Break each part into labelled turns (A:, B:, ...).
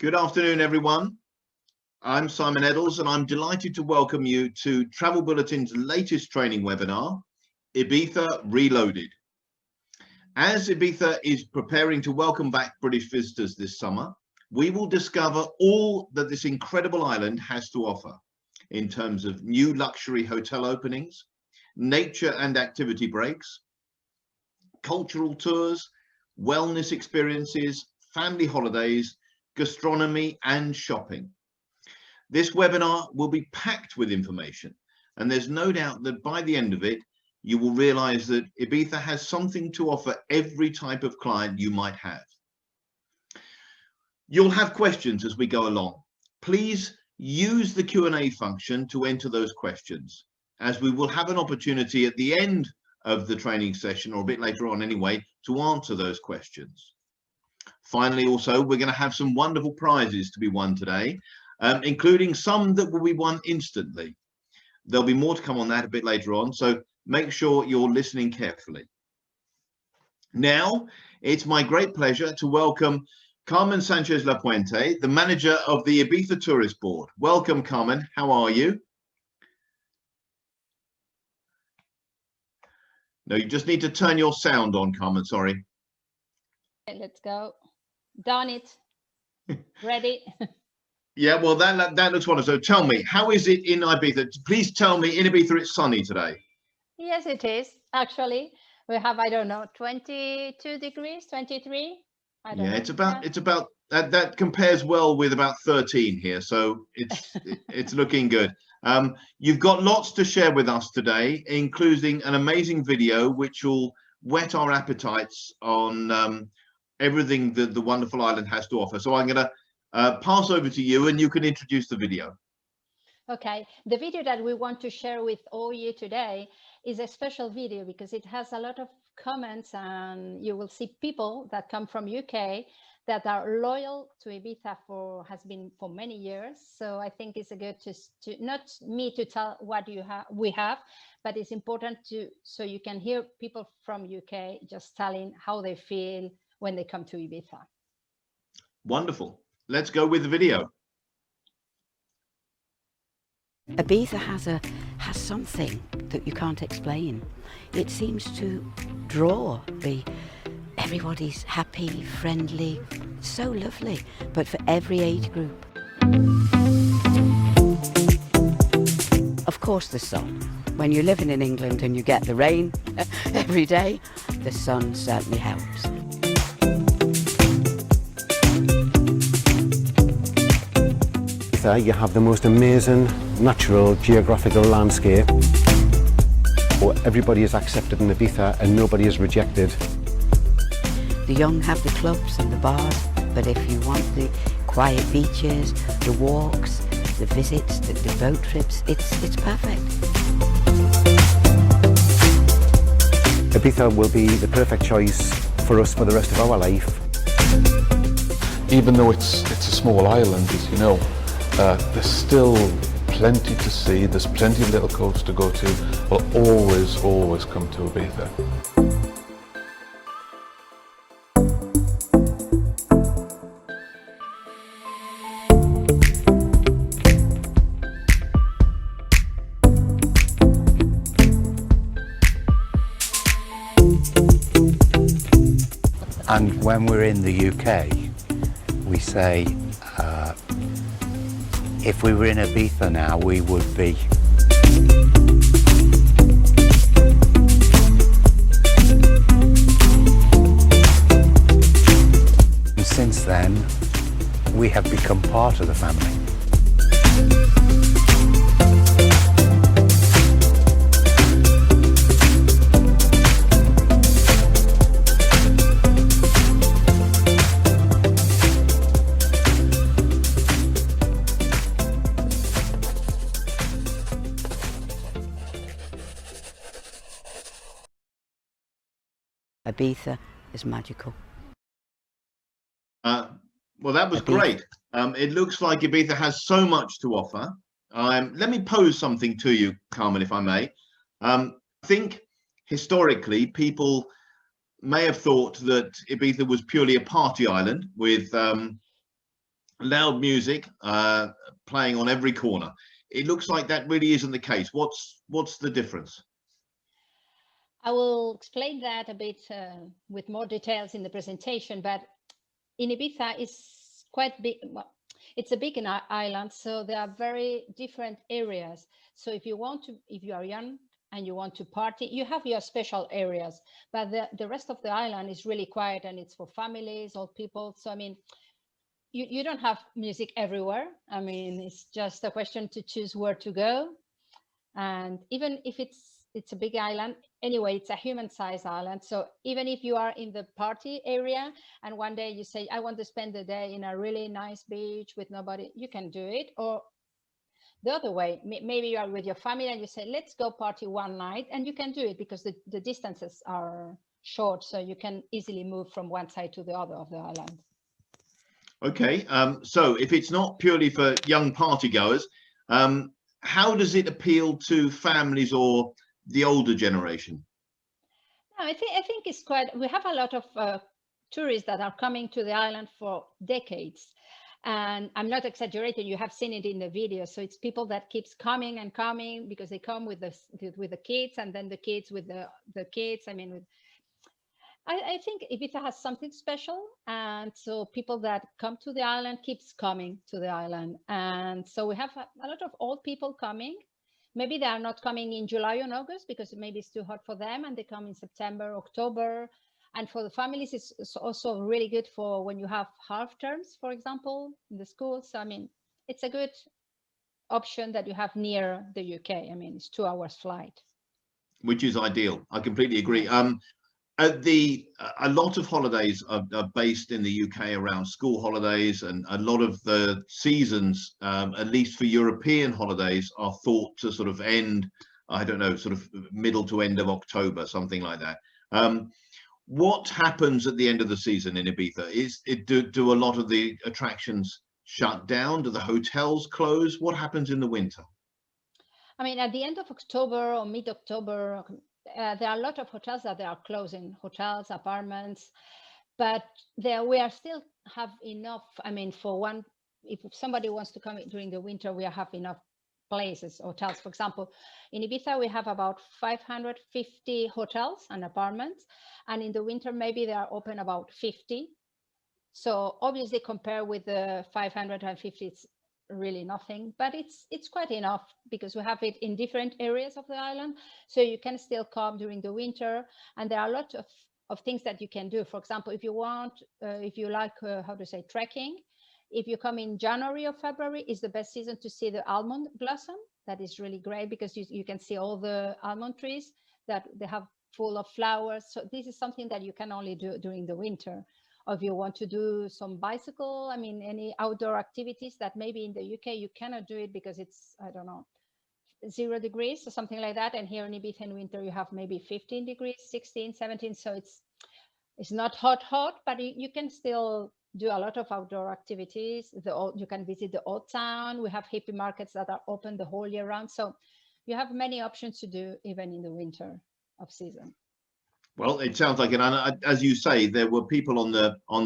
A: Good afternoon, everyone. I'm Simon Eddles, and I'm delighted to welcome you to Travel Bulletin's latest training webinar, Ibiza Reloaded. As Ibiza is preparing to welcome back British visitors this summer, we will discover all that this incredible island has to offer in terms of new luxury hotel openings, nature and activity breaks, cultural tours, wellness experiences, family holidays, gastronomy and shopping. This webinar will be packed with information, and there's no doubt that by the end of it, you will realize that Ibiza has something to offer every type of client you might have. You'll have questions as we go along. Please use the Q&A function to enter those questions, as we will have an opportunity at the end of the training session, or a bit later on anyway, to answer those questions. Finally, also, we're going to have some wonderful prizes to be won today, including some that will be won instantly. There'll be more to come on that a bit later on, so make sure you're listening carefully. Now, it's my great pleasure to welcome Carmen Sanchez-Lapuente, the manager of the Ibiza Tourist Board. Welcome, Carmen. How are you? No, you just need to turn your sound on, Carmen, sorry.
B: Okay, let's go. Done it. Ready?
A: Yeah, well, that looks wonderful. So tell me, how is it in Ibiza? Please tell me, in Ibiza it's sunny today.
B: Yes, it is. Actually, we have, I don't know, 22 degrees, 23. I don't know.
A: It's about that compares well with about 13 here, so it's looking good. You've got lots to share with us today, including an amazing video which will whet our appetites on everything that the wonderful island has to offer. So I'm going to pass over to you, and you can introduce the video.
B: Okay, the video that we want to share with all you today is a special video because it has a lot of comments, and you will see people that come from UK that are loyal to Ibiza for many years. So I think it's good to not me to tell what we have, but it's important so you can hear people from UK just telling how they feel when they come to Ibiza.
A: Wonderful. Let's go with the video.
C: Ibiza has something that you can't explain. It seems to draw everybody's happy, friendly, so lovely, but for every age group. Of course, the sun. When you're living in England and you get the rain every day, the sun certainly helps.
D: You have the most amazing natural geographical landscape. Everybody is accepted in Ibiza and nobody is rejected.
C: The young have the clubs and the bars, but if you want the quiet beaches, the walks, the visits, the boat trips, it's perfect.
D: Ibiza will be the perfect choice for us for the rest of our life.
E: Even though it's a small island, as you know, there's still plenty to see, there's plenty of little coves to go to. We'll always come to Ibiza.
D: And when we're in the UK, we say, if we were in Ibiza now, we would be. And since then, we have become part of the family.
C: Ibiza is magical.
A: Well, that was great. It looks like Ibiza has so much to offer. Let me pose something to you, Carmen, if I may. I think historically people may have thought that Ibiza was purely a party island with loud music playing on every corner. It looks like that really isn't the case. What's the difference?
B: I will explain that a bit with more details in the presentation, but in Ibiza is quite big. Well, it's a big island, so there are very different areas. So if you are young and you want to party, you have your special areas, but the rest of the island is really quiet, and it's for families, old people. So I mean, you don't have music everywhere. I mean, it's just a question to choose where to go. And even if it's a big island, anyway, it's a human-sized island. So even if you are in the party area and one day you say, I want to spend the day in a really nice beach with nobody, you can do it. Or the other way, maybe you are with your family and you say, let's go party one night, and you can do it because the distances are short. So you can easily move from one side to the other of the island.
A: Okay, so if it's not purely for young party goers, how does it appeal to families or the older generation?
B: No, I think it's quite, we have a lot of tourists that are coming to the island for decades. And I'm not exaggerating, you have seen it in the video. So it's people that keeps coming and coming because they come with the kids, and then the kids with the kids. I mean, I think Ibiza has something special, and so people that come to the island keeps coming to the island. And so we have a lot of old people coming. Maybe they are not coming in July or August because maybe it's too hot for them, and they come in September, October. And for the families, it's also really good for when you have half terms, for example, in the schools. So, I mean, it's a good option that you have near the UK. I mean, it's 2 hours flight.
A: Which is ideal. I completely agree. A lot of holidays are based in the UK around school holidays, and a lot of the seasons, at least for European holidays, are thought to sort of end, I don't know, sort of middle to end of October, something like that. What happens at the end of the season in Ibiza? Do a lot of the attractions shut down? Do the hotels close? What happens in the winter?
B: I mean, at the end of October or mid-October, there are a lot of hotels that they are closing, hotels, apartments, but we are still have enough. I mean, if somebody wants to come during the winter, we have enough places, hotels. For example, in Ibiza, we have about 550 hotels and apartments, and in the winter, maybe they are open about 50. So obviously, compare with the 550, it's really nothing, but it's quite enough because we have it in different areas of the island, so you can still come during the winter, and there are a lot of things that you can do. For example, if you like how to say, trekking, if you come in January or February, is the best season to see the almond blossom. That is really great because you can see all the almond trees that they have full of flowers. So this is something that you can only do during the winter. Or if you want to do some bicycle, I mean, any outdoor activities that maybe in the UK you cannot do it because it's, I don't know, 0 degrees or something like that. And here in Ibiza in winter, you have maybe 15 degrees, 16, 17. So it's not hot, but you can still do a lot of outdoor activities. You can visit the old town. We have hippie markets that are open the whole year round. So you have many options to do even in the winter of season.
A: Well, it sounds like it. And as you say, there were people on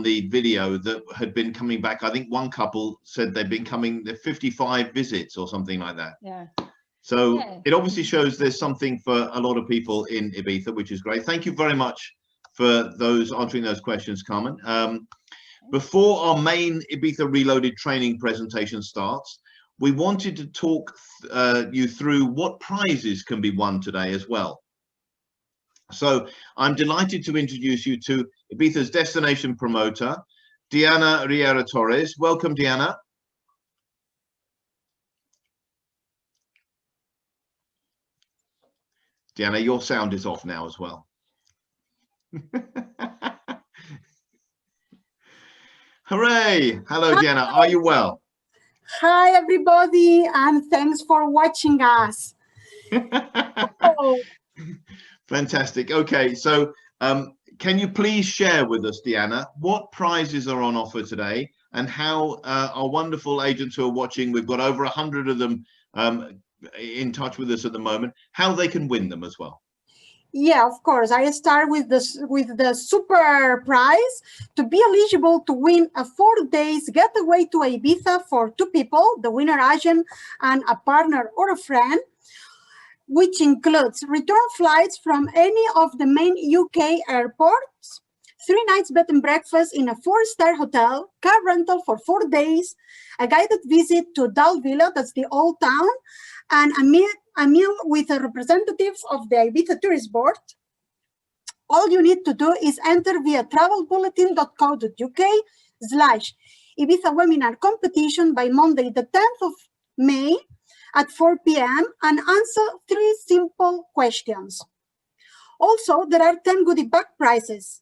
A: the video that had been coming back. I think one couple said they've been coming 55 visits or something like that.
B: Yeah.
A: So it obviously shows there's something for a lot of people in Ibiza, which is great. Thank you very much for answering those questions, Carmen. Before our main Ibiza Reloaded training presentation starts, we wanted to talk you through what prizes can be won today as well. So I'm delighted to introduce you to Ibiza's destination promoter, Diana Riera Torres. Welcome, Diana. Diana, your sound is off now as well. Hooray! Hello, Diana. Are you well?
F: Hi, everybody, and thanks for watching us. Oh.
A: Fantastic. Okay, so can you please share with us, Diana, what prizes are on offer today and how our wonderful agents who are watching, we've got over 100 of them in touch with us at the moment, how they can win them as well?
F: Yeah, of course. I start with the super prize. To be eligible to win a 4 days getaway to Ibiza for 2 people, the winner agent and a partner or a friend, which includes return flights from any of the main UK airports, 3 nights bed and breakfast in a 4-star hotel, car rental for 4 days, a guided visit to Dalt Vila, that's the old town, and a meal with the representatives of the Ibiza Tourist Board. All you need to do is enter via travelbulletin.co.uk/Ibiza webinar competition by Monday, the 10th of May at 4 p.m. and answer 3 simple questions. Also, there are 10 goodie bag prizes,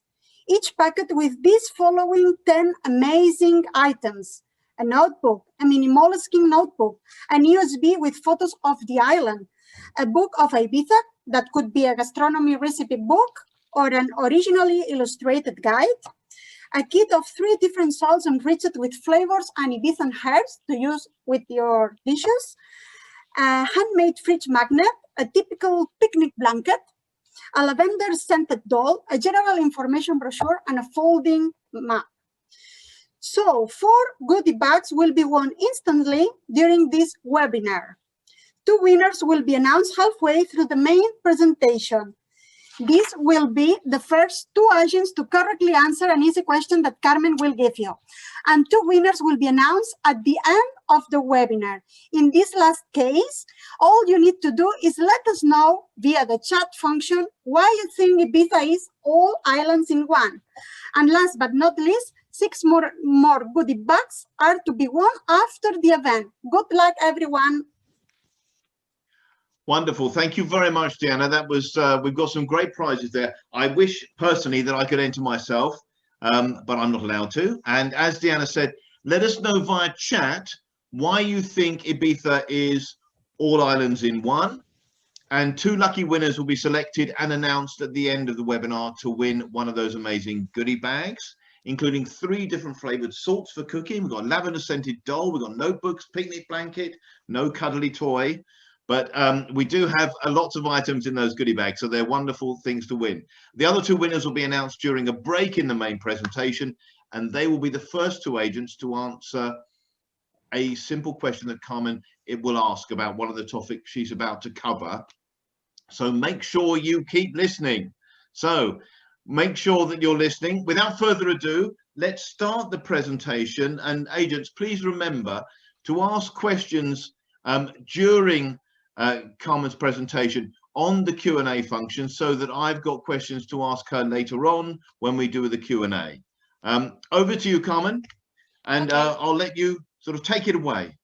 F: each packet with these following 10 amazing items: a notebook, a mini moleskin notebook, an USB with photos of the island, a book of Ibiza that could be a gastronomy recipe book or an originally illustrated guide, a kit of 3 different salts enriched with flavors and Ibizan herbs to use with your dishes, a handmade fridge magnet, a typical picnic blanket, a lavender scented doll, a general information brochure, and a folding map. So 4 goodie bags will be won instantly during this webinar. 2 winners will be announced halfway through the main presentation. These will be the first 2 agents to correctly answer an easy question that Carmen will give you. And 2 winners will be announced at the end of the webinar. In this last case, all you need to do is let us know via the chat function why you think Ibiza is all islands in one. And last but not least, 6 more goodie bags are to be won after the event. Good luck, everyone.
A: Wonderful. Thank you very much, Diana. That was, we've got some great prizes there. I wish personally that I could enter myself, but I'm not allowed to. And as Diana said, let us know via chat why you think Ibiza is all islands in one. And 2 lucky winners will be selected and announced at the end of the webinar to win one of those amazing goodie bags, including 3 different flavored salts for cooking. We've got lavender scented doll, we've got notebooks, picnic blanket, no cuddly toy. But we do have lots of items in those goodie bags, so they're wonderful things to win. The other 2 winners will be announced during a break in the main presentation, and they will be the first 2 agents to answer a simple question that Carmen will ask about one of the topics she's about to cover. So make sure you keep listening. So make sure that you're listening. Without further ado, let's start the presentation. And agents, please remember to ask questions during Carmen's presentation on the Q&A function, so that I've got questions to ask her later on when we do the Q&A. Over to you, Carmen, and okay. I'll let you sort of take it away.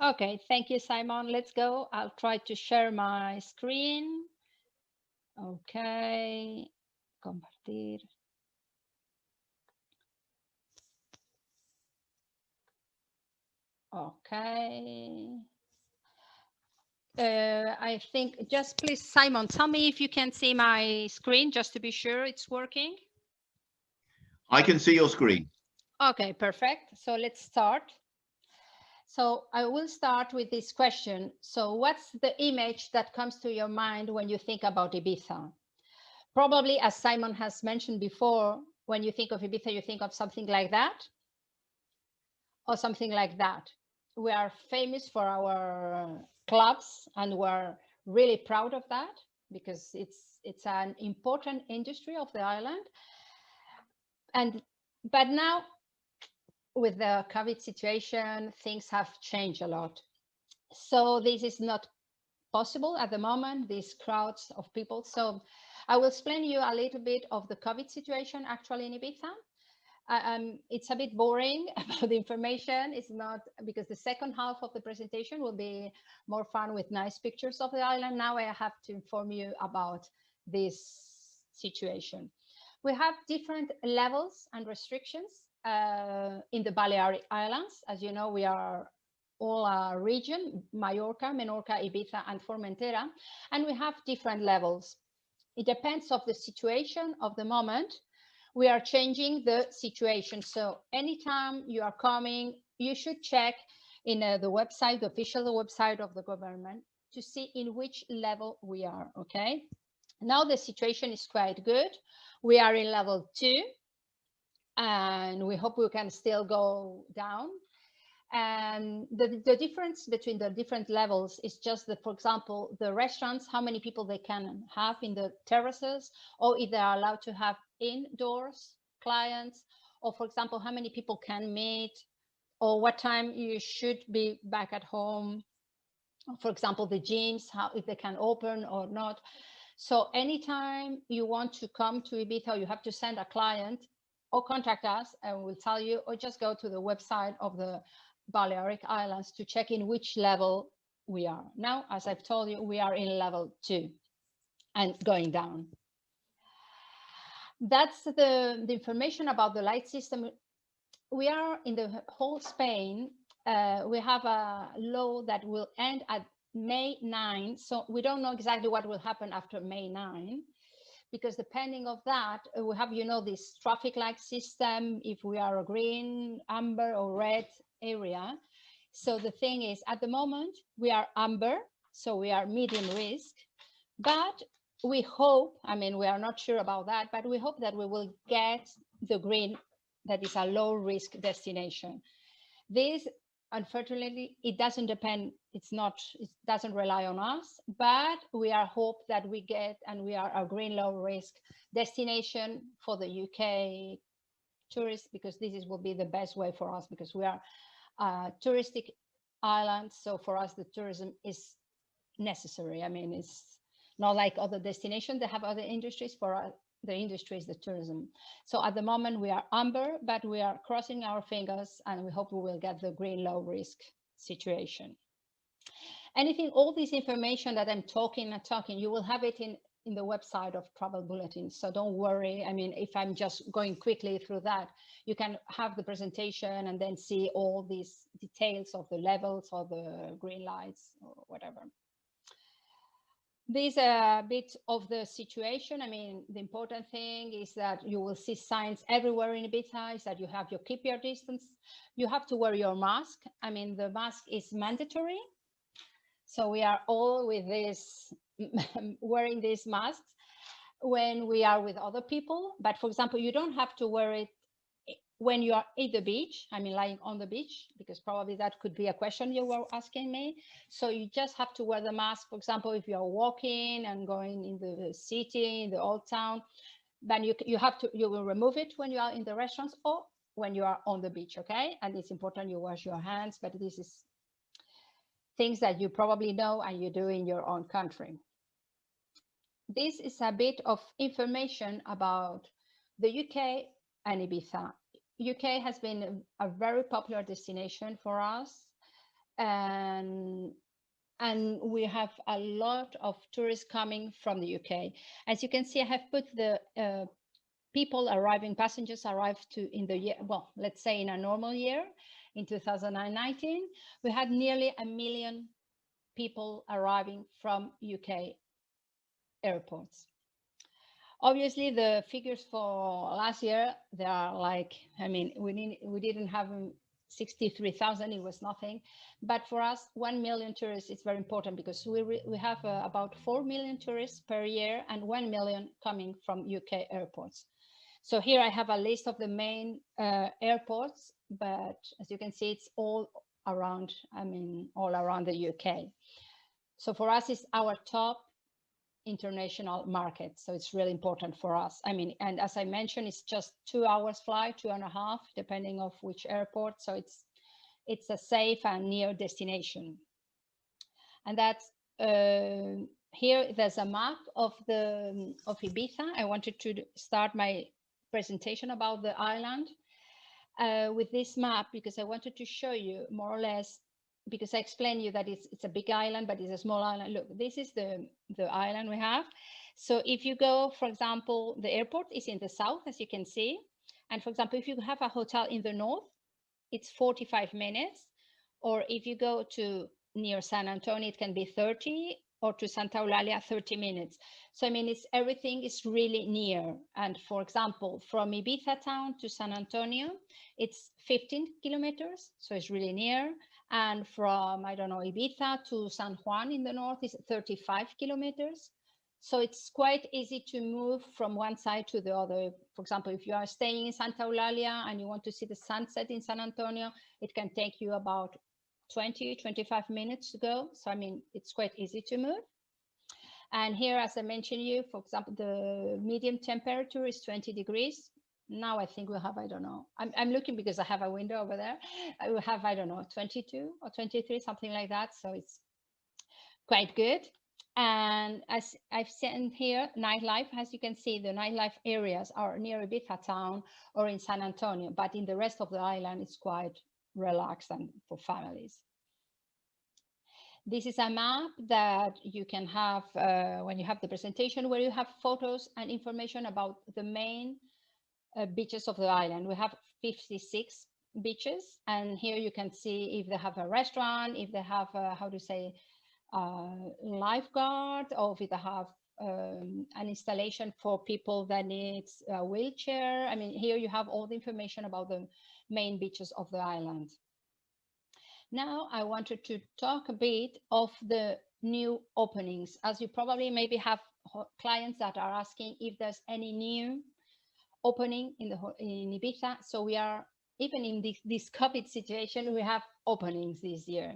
B: Okay, thank you, Simon. Let's go. I'll try to share my screen. Okay, compartir. Okay. I think just please, Simon, tell me if you can see my screen just to be sure it's working.
A: I can see your screen.
B: Okay, perfect. So let's start. So I will start with this question. So what's the image that comes to your mind when you think about Ibiza? Probably, as Simon has mentioned before, when you think of Ibiza, you think of something like that or something like that. We are famous for our clubs, and we're really proud of that because it's an important industry of the island. But now with the COVID situation, things have changed a lot. So this is not possible at the moment, these crowds of people. So I will explain you a little bit of the COVID situation actually in Ibiza. It's a bit boring about the information. It's not, because the second half of the presentation will be more fun with nice pictures of the island. Now I have to inform you about this situation. We have different levels and restrictions in the Balearic Islands. As you know, we are all a region, Mallorca, Menorca, Ibiza, and Formentera, and we have different levels. It depends on the situation of the moment. We are changing the situation. So anytime you are coming, you should check in the website, the official website of the government, to see in which level we are, okay? Now the situation is quite good. We are in level 2, and we hope we can still go down. And the difference between the different levels is just that, for example, the restaurants, how many people they can have in the terraces, or if they are allowed to have indoors clients, or for example, how many people can meet, or what time you should be back at home. For example, the gyms, how, if they can open or not. So anytime you want to come to Ibiza, you have to send a client or contact us and we'll tell you, or just go to the website of the Balearic Islands to check in which level we are. Now, as I've told you, we are in level 2 and going down. That's the information about the light system. We are in the whole Spain. We have a law that will end at May 9. So we don't know exactly what will happen after May 9, because depending of that, we have, you know, this traffic light system, if we are a green, amber or red area. So the thing is, at the moment, we are amber, so we are medium risk, but we hope, I mean, we are not sure about that, but we hope that we will get the green, that is a low risk destination. This, unfortunately, it doesn't depend, it doesn't rely on us, but we are hope that we get, and we are a green low risk destination for the UK tourists, because this will be the best way for us, because we are a touristic island. So for us, the tourism is necessary. I mean, it's not like other destinations, they have other industries. For us, the industry is the tourism. So at the moment we are amber, but we are crossing our fingers and we hope we will get the green low risk situation. Anything, all this information that I'm talking, you will have it in the website of Travel Bulletin. So don't worry. I mean, if I'm just going quickly through that, you can have the presentation and then see all these details of the levels or the green lights or whatever. This is a bit of the situation. I mean, the important thing is that you will see signs everywhere in Ibiza, is that you have your keep your distance. You have to wear your mask. I mean, the mask is mandatory. So we are all with this, wearing these masks when we are with other people. But for example, you don't have to wear it when you are at the beach, I mean, lying on the beach, because probably that could be a question you were asking me. So you just have to wear the mask, for example, if you're walking and going in the city, in the old town, then you will remove it when you are in the restaurants or when you are on the beach, okay? And it's important you wash your hands, but this is things that you probably know and you do in your own country. This is a bit of information about the UK and Ibiza. UK has been a very popular destination for us, and we have a lot of tourists coming from the UK. As you can see, I have put the people arriving, passengers arrived in the year, well, let's say in a normal year, in 2019, we had nearly 1 million people arriving from UK airports. Obviously, the figures for last year, they are like, I mean, we didn't have 63,000, it was nothing. But for us, 1 million tourists is very important, because we have about 4 million tourists per year and 1 million coming from UK airports. So here I have a list of the main airports, but as you can see, it's all around, I mean, all around the UK. So for us, it's our top international market, so it's really important for us. I mean, and as I mentioned, it's just 2 hours flight, 2.5, depending of which airport, so it's a safe and near destination. And that's here there's a map of Ibiza. I wanted to start my presentation about the island with this map, because I wanted to show you more or less, because I explained you that it's a big island, but it's a small island. Look, this is the island we have. So if you go, for example, the airport is in the south, as you can see. And for example, if you have a hotel in the north, it's 45 minutes. Or if you go to near San Antonio, it can be 30, or to Santa Eulalia, 30 minutes. So, I mean, everything is really near. And for example, from Ibiza town to San Antonio, it's 15 kilometers. So it's really near. And from, I don't know, Ibiza to San Juan in the north is 35 kilometers. So it's quite easy to move from one side to the other. For example, if you are staying in Santa Eulalia and you want to see the sunset in San Antonio, it can take you about 20-25 minutes to go. So, I mean, it's quite easy to move. And here, as I mentioned you, for example, the medium temperature is 20 degrees. Now I think we'll have, I don't know, I'm looking because I have a window over there. I will have, I don't know, 22 or 23, something like that. So it's quite good. And as I've seen here, nightlife, as you can see, the nightlife areas are near Ibiza town or in San Antonio, but in the rest of the island, it's quite relaxed and for families. This is a map that you can have when you have the presentation, where you have photos and information about the main beaches of the island. We have 56 beaches, and here you can see if they have a restaurant, if they have how to say lifeguard, or if they have an installation for people that needs a wheelchair. I mean, here you have all the information about the main beaches of the island. Now I wanted to talk a bit of the new openings, as you probably maybe have clients that are asking if there's any new opening in Ibiza. So we are, even in this COVID situation, we have openings this year.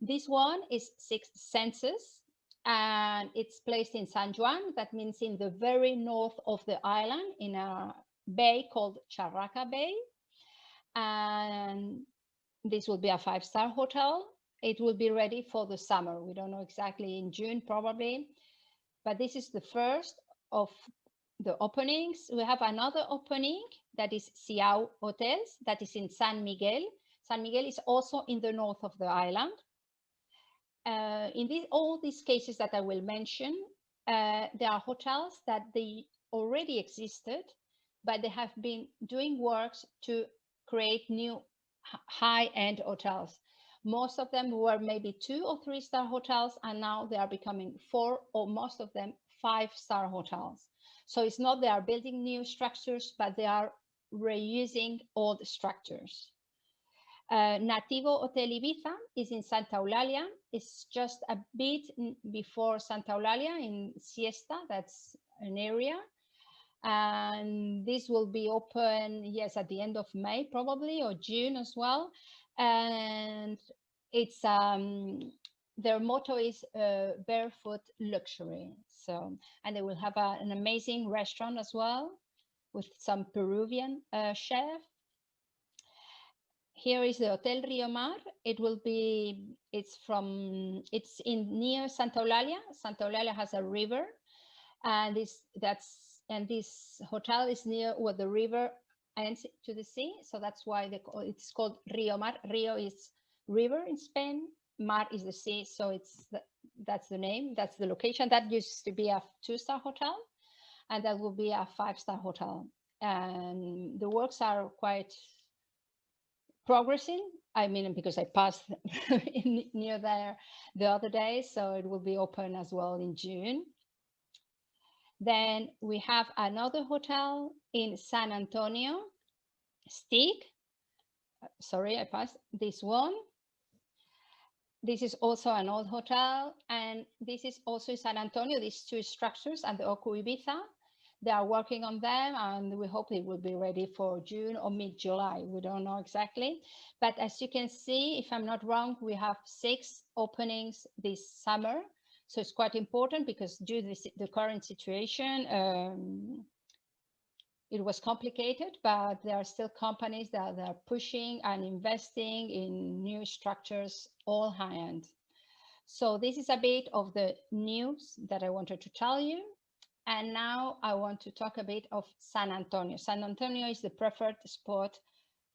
B: This one is Six Senses, and it's placed in San Juan. That means in the very north of the island, in a bay called Charraca Bay. And this will be a 5-star hotel. It will be ready for the summer. We don't know exactly, in June probably, but this is the first of the openings. We have another opening that is Siau Hotels, that is in San Miguel. San Miguel is also in the north of the island. In all these cases that I will mention, there are hotels that they already existed, but they have been doing works to create new high-end hotels. Most of them were maybe 2- or 3-star hotels, and now they are becoming 4, or most of them 5-star hotels. So it's not they are building new structures, but they are reusing old structures. Nativo Hotel Ibiza is in Santa Eulalia. It's just a bit before Santa Eulalia in Siesta. That's an area. And this will be open, yes, at the end of May probably, or June as well. And it's their motto is barefoot luxury. So, and they will have an amazing restaurant as well with some Peruvian chef. Here is the Hotel Rio Mar. It will be, it's in near Santa Eulalia. Santa Eulalia has a river, and this hotel is near where the river ends to the sea. So that's why it's called Rio Mar. Rio is river in Spain. Mar is the sea. So that's the name. That's the location. That used to be a 2-star hotel, and that will be a 5-star hotel. And the works are quite progressing. I mean, because I passed near there the other day, so it will be open as well in June. Then we have another hotel in San Antonio, Stig. Sorry, I passed this one. This is also an old hotel, and this is also in San Antonio, these 2 structures, and the Oku Ibiza. They are working on them, and we hope it will be ready for June or mid-July. We don't know exactly. But as you can see, if I'm not wrong, we have 6 openings this summer. So it's quite important because due to the current situation, it was complicated, but there are still companies that are pushing and investing in new structures, all high-end. So this is a bit of the news that I wanted to tell you. And now I want to talk a bit of San Antonio. San Antonio is the preferred spot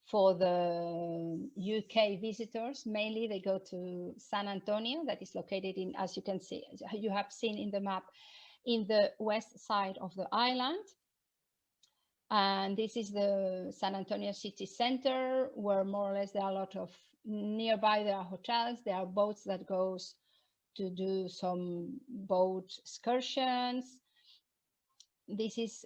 B: for the UK visitors. Mainly they go to San Antonio, that is located in, as you can see, you have seen in the map, in the west side of the island. And this is the San Antonio city center, where more or less there are a lot of, nearby there are hotels, there are boats that goes to do some boat excursions. This is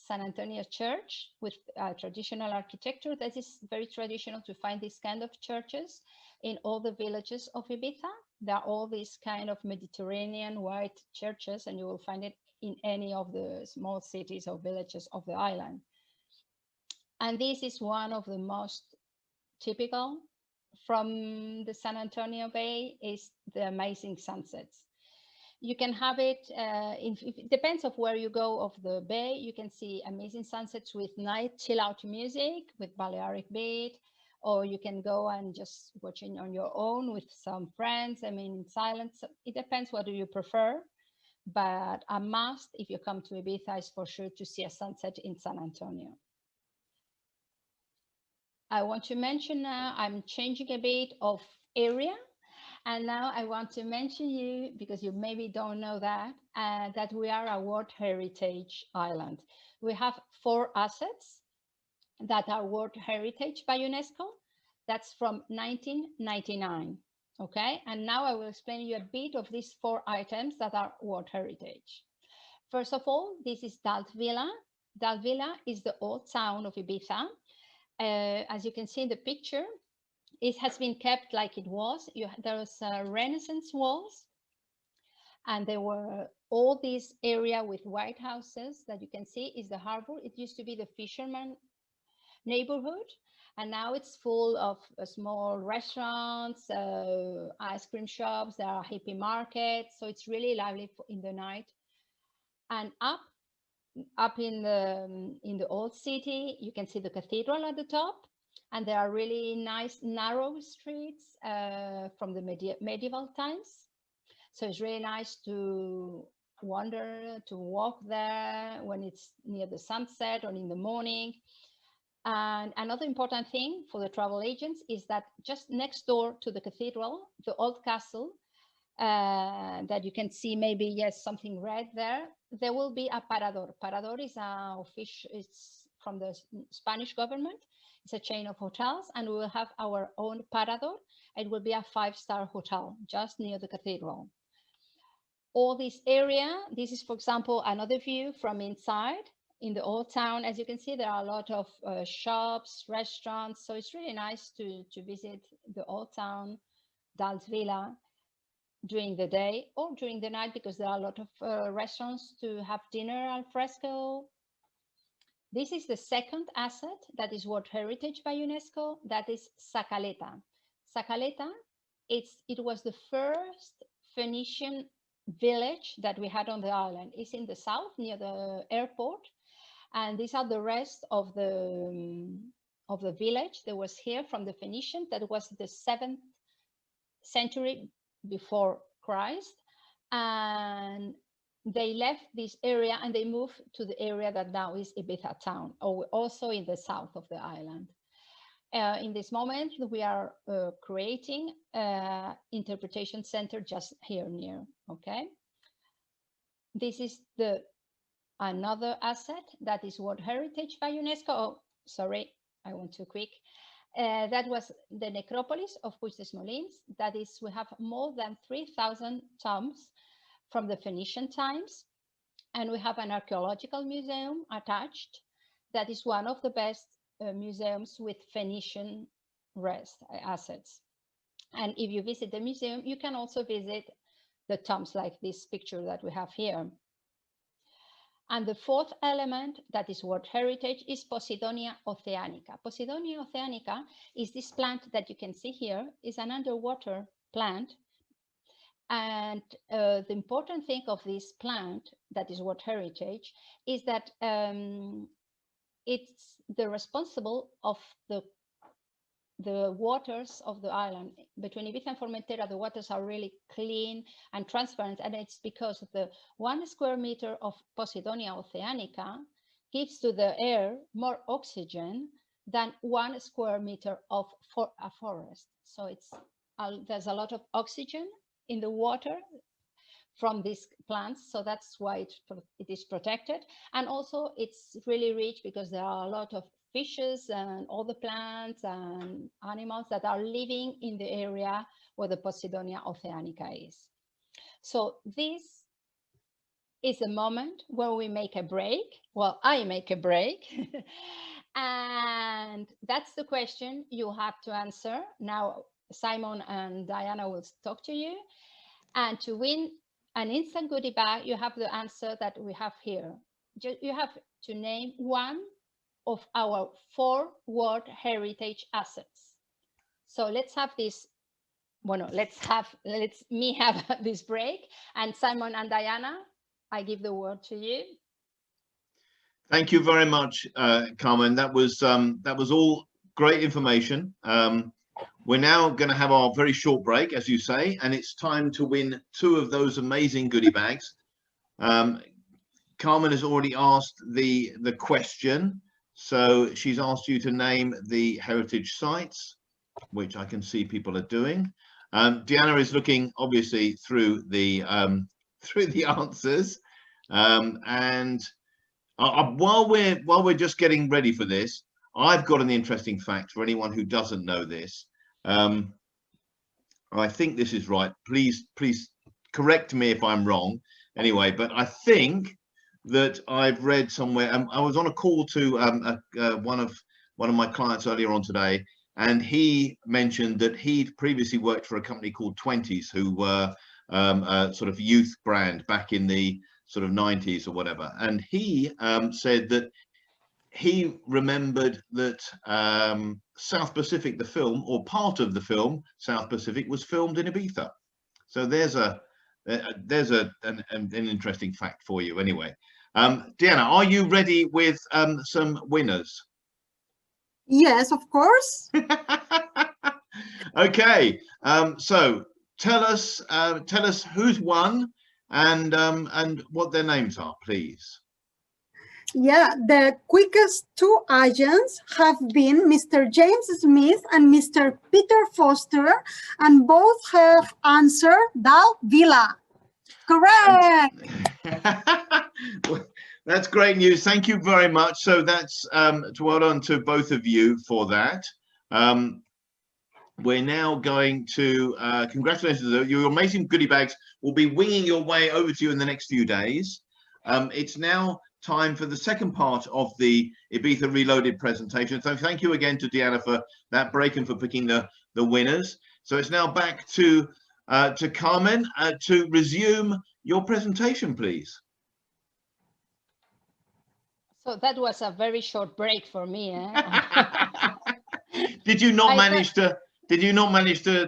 B: San Antonio Church with traditional architecture. That is very traditional to find this kind of churches in all the villages of Ibiza. There are all these kind of Mediterranean white churches, and you will find it in any of the small cities or villages of the island. And this is one of the most typical from the San Antonio Bay, is the amazing sunsets. You can have it, it depends of where you go of the bay. You can see amazing sunsets with night chill out music with Balearic beat, or you can go and just watch it on your own with some friends, I mean, in silence. It depends what do you prefer, but a must if you come to Ibiza is for sure to see a sunset in San Antonio. I want to mention now, I'm changing a bit of area. And now I want to mention you, because you maybe don't know that, that we are a World Heritage Island. We have 4 assets that are World Heritage by UNESCO. That's from 1999, okay? And now I will explain you a bit of these 4 items that are World Heritage. First of all, this is Dalt Vila. Dalt Vila is the old town of Ibiza. As you can see in the picture, it has been kept like it was. There was Renaissance walls, and there were all this area with white houses that you can see is the harbor. It used to be the fisherman neighborhood, and now it's full of small restaurants, ice cream shops. There are hippie markets, so it's really lively in the night. And up in the old city, you can see the cathedral at the top. And there are really nice narrow streets from the medieval times. So it's really nice to wander, to walk there when it's near the sunset or in the morning. And another important thing for the travel agents is that just next door to the cathedral, the old castle, that you can see maybe, yes, something red there, there will be a parador. Parador is it's from the Spanish government. It's a chain of hotels, and we will have our own parador. It will be a 5-star hotel just near the cathedral. All this area, this is, for example, another view from inside in the old town. As you can see, there are a lot of shops, restaurants. So it's really nice to visit the old town, Dalt Vila, during the day or during the night, because there are a lot of restaurants to have dinner al fresco. This is the second asset that is World Heritage by UNESCO, that is Sa Caleta. Sa Caleta, it was the first Phoenician village that we had on the island. It's in the south near the airport, and these are the rest of the village that was here from the Phoenician. That was the 7th century before Christ, and they left this area and they moved to the area that now is Ibiza town, or also in the south of the island. In this moment, we are creating an interpretation center just here near, okay? This is another asset that is World Heritage by UNESCO. Oh, sorry, I went too quick. That was the necropolis of Puig des Molins. That is, we have more than 3,000 tombs from the Phoenician times, and we have an archaeological museum attached. That is one of the best museums with Phoenician assets. And if you visit the museum, you can also visit the tombs like this picture that we have here. And the 4th element that is World Heritage is Posidonia Oceanica. Posidonia Oceanica is this plant that you can see here. Is an underwater plant. And the important thing of this plant that is World Heritage is that it's the responsible of the waters of the island. Between Ibiza and Formentera, the waters are really clean and transparent, and it's because of the 1 square meter of Posidonia Oceanica gives to the air more oxygen than 1 square meter of a forest. So there's a lot of oxygen in the water from these plants, so that's why it is protected. And also it's really rich because there are a lot of fishes and all the plants and animals that are living in the area where the Posidonia Oceanica is. So this is the moment where we make a break. Well, I make a break. And that's the question you have to answer. Now, Simon and Diana will talk to you. And to win an instant goodie bag, you have the answer that we have here. You have to name one of our 4 World Heritage assets. So let's have this. Well, let's me have this break. And Simon and Diana, I give the word to you.
A: Thank you very much, Carmen. That was all great information. We're now going to have our very short break, as you say, and it's time to win 2 of those amazing goodie bags. Carmen has already asked the question, so she's asked you to name the heritage sites, which I can see people are doing. Diana is looking obviously through the answers, and while we're just getting ready for this, I've got an interesting fact for anyone who doesn't know this. I think this is right. Please correct me if I'm wrong. Anyway, but I think that I've read somewhere. I was on a call to one of my clients earlier on today, and he mentioned that he'd previously worked for a company called 20s, who were a sort of youth brand back in the sort of 90s or whatever. And he said that he remembered that South Pacific, the film, or part of the film South Pacific, was filmed in Ibiza. So there's an interesting fact for you. Anyway, Diana, are you ready with some winners?
F: Yes, of course.
A: Okay, so tell us who's won and what their names are, please.
F: Yeah, the quickest 2 agents have been Mr. James Smith and Mr. Peter Foster, and both have answered Dalt Vila. Correct.
A: That's great news. Thank you very much. So that's well done to both of you for that. We're now going to congratulations. Your amazing goodie bags will be winging your way over to you in the next few days. It's now time for the second part of the Ibiza Reloaded presentation. So thank you again to Diana for that break and for picking the winners. So it's now back to Carmen to resume your presentation, please.
B: So that was a very short break for me. Eh?
A: Did you not manage to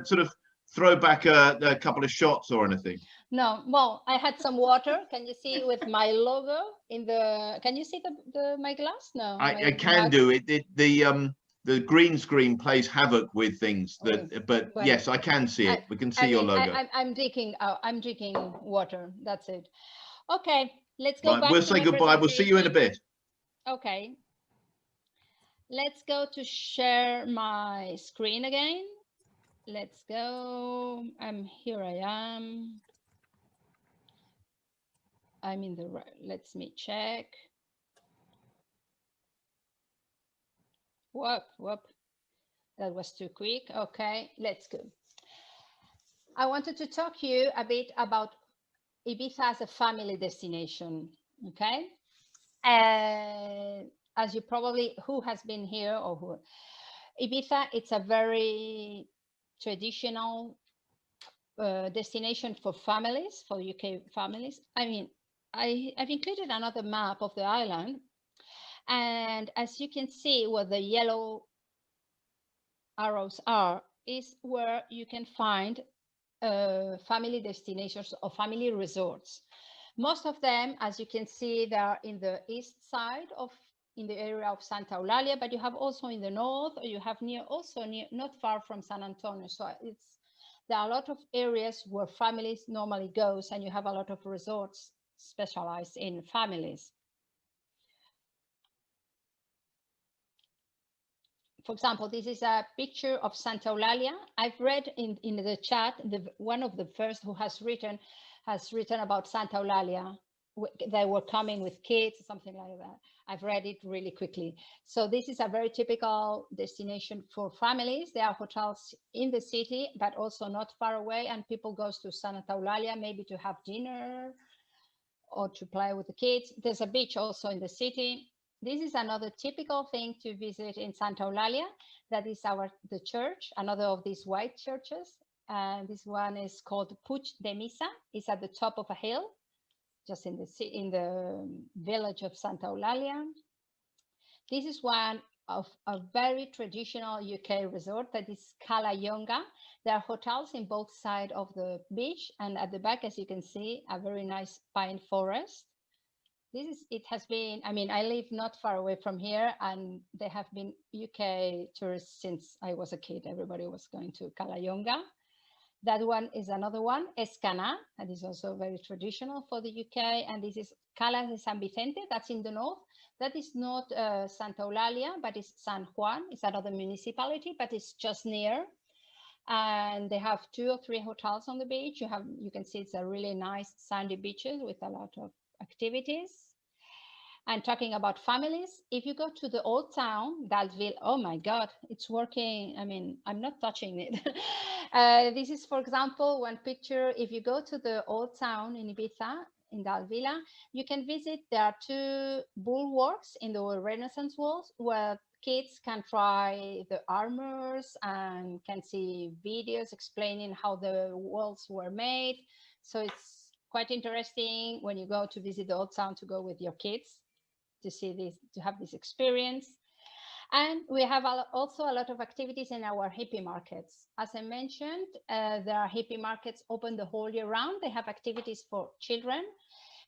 A: sort of throw back a couple of shots or anything?
B: No, well, I had some water. Can you see with my logo in the? Can you see my glass? No,
A: I can do it. The green screen plays havoc with things. But yes, I can see it. We can see your logo.
B: I'm drinking water. That's it. Okay, let's go back.
A: We'll say goodbye. We'll see you in a bit.
B: Okay. Let's go to share my screen again. Let's go. Here I am. I'm in the right. Let me check. Whoop. That was too quick. Okay, let's go. I wanted to talk to you a bit about Ibiza as a family destination. Okay. As you probably, who has been here or who, Ibiza, it's a very traditional destination for families, for UK families. I mean, I've included another map of the island, and as you can see where the yellow arrows are is where you can find family destinations or family resorts. Most of them, as you can see, they are in the east side in the area of Santa Eulalia, but you have also in the north, or you have not far from San Antonio. So there are a lot of areas where families normally goes, and you have a lot of resorts specialized in families. For example, this is a picture of Santa Eulalia. I've read in the chat, one of the first who has written about Santa Eulalia. They were coming with kids, something like that. I've read it really quickly. So this is a very typical destination for families. There are hotels in the city, but also not far away. And people go to Santa Eulalia maybe to have dinner or to play with the kids. There's a beach also in the city. This is another typical thing to visit in Santa Eulalia. That is the church, another of these white churches. And this one is called Puig de Missa. It's at the top of a hill, just in the village of Santa Eulalia. This is one of a very traditional UK resort that is Cala Yonga. There are hotels in both sides of the beach, and at the back, as you can see, a very nice pine forest. It has been, I mean, I live not far away from here, and there have been UK tourists since I was a kid. Everybody was going to Cala Yonga. That one is another one, Escana, that is also very traditional for the UK. And this is Cala de San Vicente, that's in the north. That is not Santa Eulalia, but it's San Juan. It's another municipality, but it's just near. And they have 2 or 3 hotels on the beach. You can see it's a really nice sandy beaches with a lot of activities. And talking about families, if you go to the old town, Dalt Vila, oh my God, it's working. I mean, I'm not touching it. This is, for example, one picture. If you go to the old town in Ibiza, in Dalt Vila, you can visit. There are 2 bulwarks in the Renaissance walls where kids can try the armors and can see videos explaining how the walls were made. So it's quite interesting when you go to visit the old town to go with your kids to see this, to have this experience. And we have also a lot of activities in our hippie markets. As I mentioned, there are hippie markets open the whole year round. They have activities for children.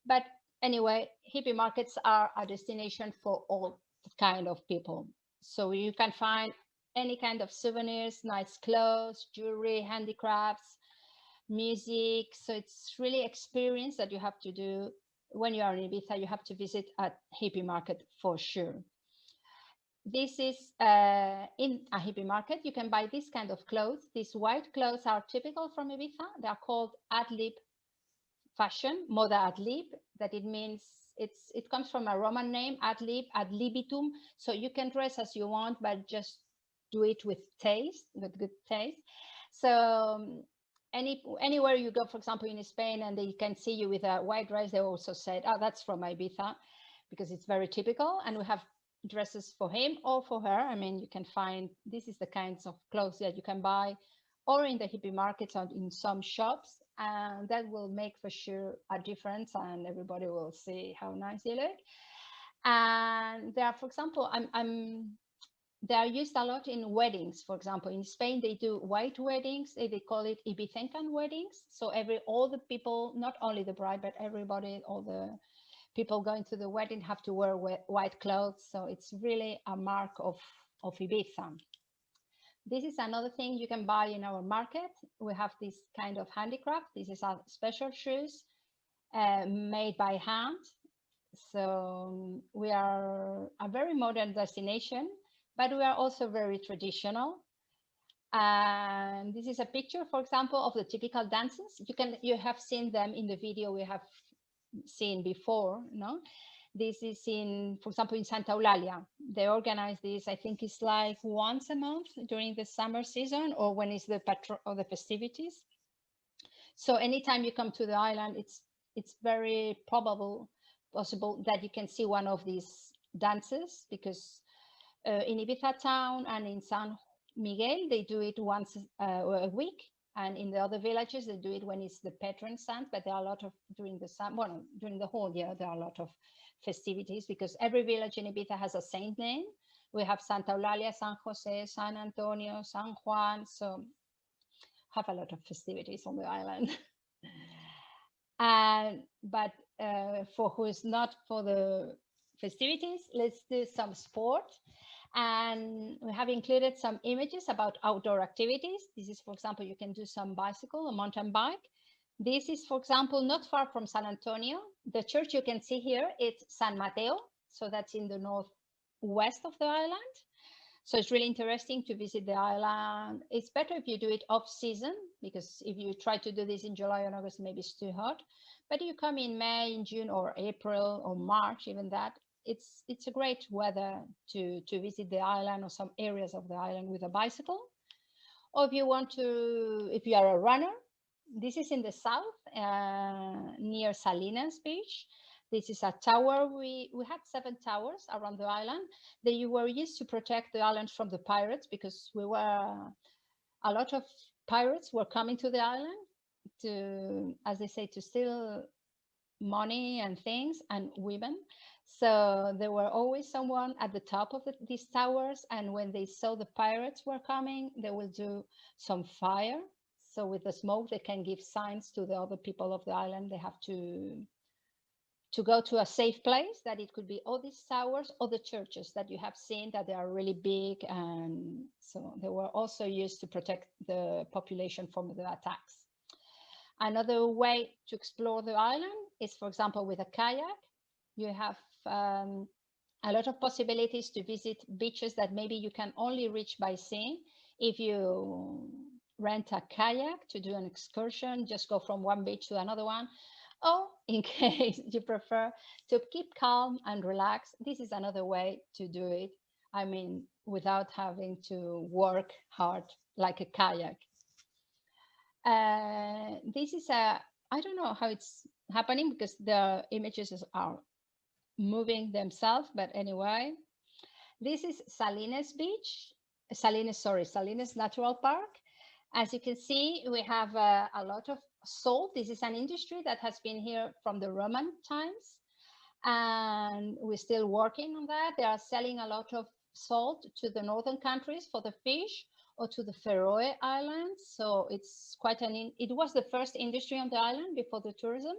B: But anyway, hippie markets are a destination for all kind of people. So you can find any kind of souvenirs, nice clothes, jewelry, handicrafts, music. So it's really experience that you have to do when you are in Ibiza. You have to visit a hippie market for sure. This is in a hippie market. You can buy this kind of clothes. These white clothes are typical from Ibiza. They are called ad-lib fashion, moda ad-lib. That it means it comes from a Roman name, ad-lib, ad libitum. So you can dress as you want, but just do it with taste, with good taste. So anywhere you go, for example, in Spain, and they can see you with a white dress, they also said, oh, that's from Ibiza, because it's very typical. And we have dresses for him or for her. I mean, you can find, this is the kinds of clothes that you can buy or in the hippie markets or in some shops, and that will make for sure a difference, and everybody will see how nice they look. And there are, for example, they are used a lot in weddings. For example, in Spain, they do white weddings. They call it Ibicencan weddings. So all the people, not only the bride, but everybody, all the people going to the wedding have to wear white clothes. So it's really a mark of Ibiza. This is another thing you can buy in our market. We have this kind of handicraft. This is our special shoes made by hand. So we are a very modern destination, but we are also very traditional. And this is a picture, for example, of the typical dances. You have seen them in the video we have seen before, no? This is in, for example, in Santa Eulalia. They organize this, I think it's like once a month during the summer season or when it's the festivities. So anytime you come to the island, it's very possible that you can see one of these dances, because in Ibiza town and in San Miguel, they do it once a week. And in the other villages, they do it when it's the patron saint, but there are a lot of, during the whole year, there are a lot of festivities, because every village in Ibiza has a saint name. We have Santa Eulalia, San Jose, San Antonio, San Juan, so have a lot of festivities on the island. But for who is not for the festivities, let's do some sport. And we have included some images about outdoor activities. This is, for example, you can do some bicycle or mountain bike. This is, for example, not far from San Antonio. The church you can see here, it's San Mateo. So that's in the northwest of the island. So it's really interesting to visit the island. It's better if you do it off season, because if you try to do this in July or August, maybe it's too hot. But you come in May, in June, or April, or March, even that, it's a great weather to visit the island or some areas of the island with a bicycle. Or if you are a runner, This is in the south, near Salinas Beach. This is a tower. We had 7 towers around the island. They were used to protect the island from the pirates, because a lot of pirates were coming to the island to, as they say, to steal money and things and women. So there were always someone at the top of these towers, and when they saw the pirates were coming, they will do some fire. So with the smoke, they can give signs to the other people of the island. They have to go to a safe place, that it could be all these towers or the churches that you have seen that they are really big. And so they were also used to protect the population from the attacks. Another way to explore the island is, for example, with a kayak. You have a lot of possibilities to visit beaches that maybe you can only reach by sea. If you rent a kayak to do an excursion, just go from one beach to another one. Or in case you prefer to keep calm and relax, this is another way to do it. I mean, without having to work hard like a kayak. This is I don't know how it's happening because the images are moving themselves, but anyway, this is Salinas Beach, Salinas Natural Park. As you can see, we have a lot of salt. This is an industry that has been here from the Roman times, and we're still working on that. They are selling a lot of salt to the northern countries for the fish, or to the Faroe Islands. So it's quite it was the first industry on the island before the tourism.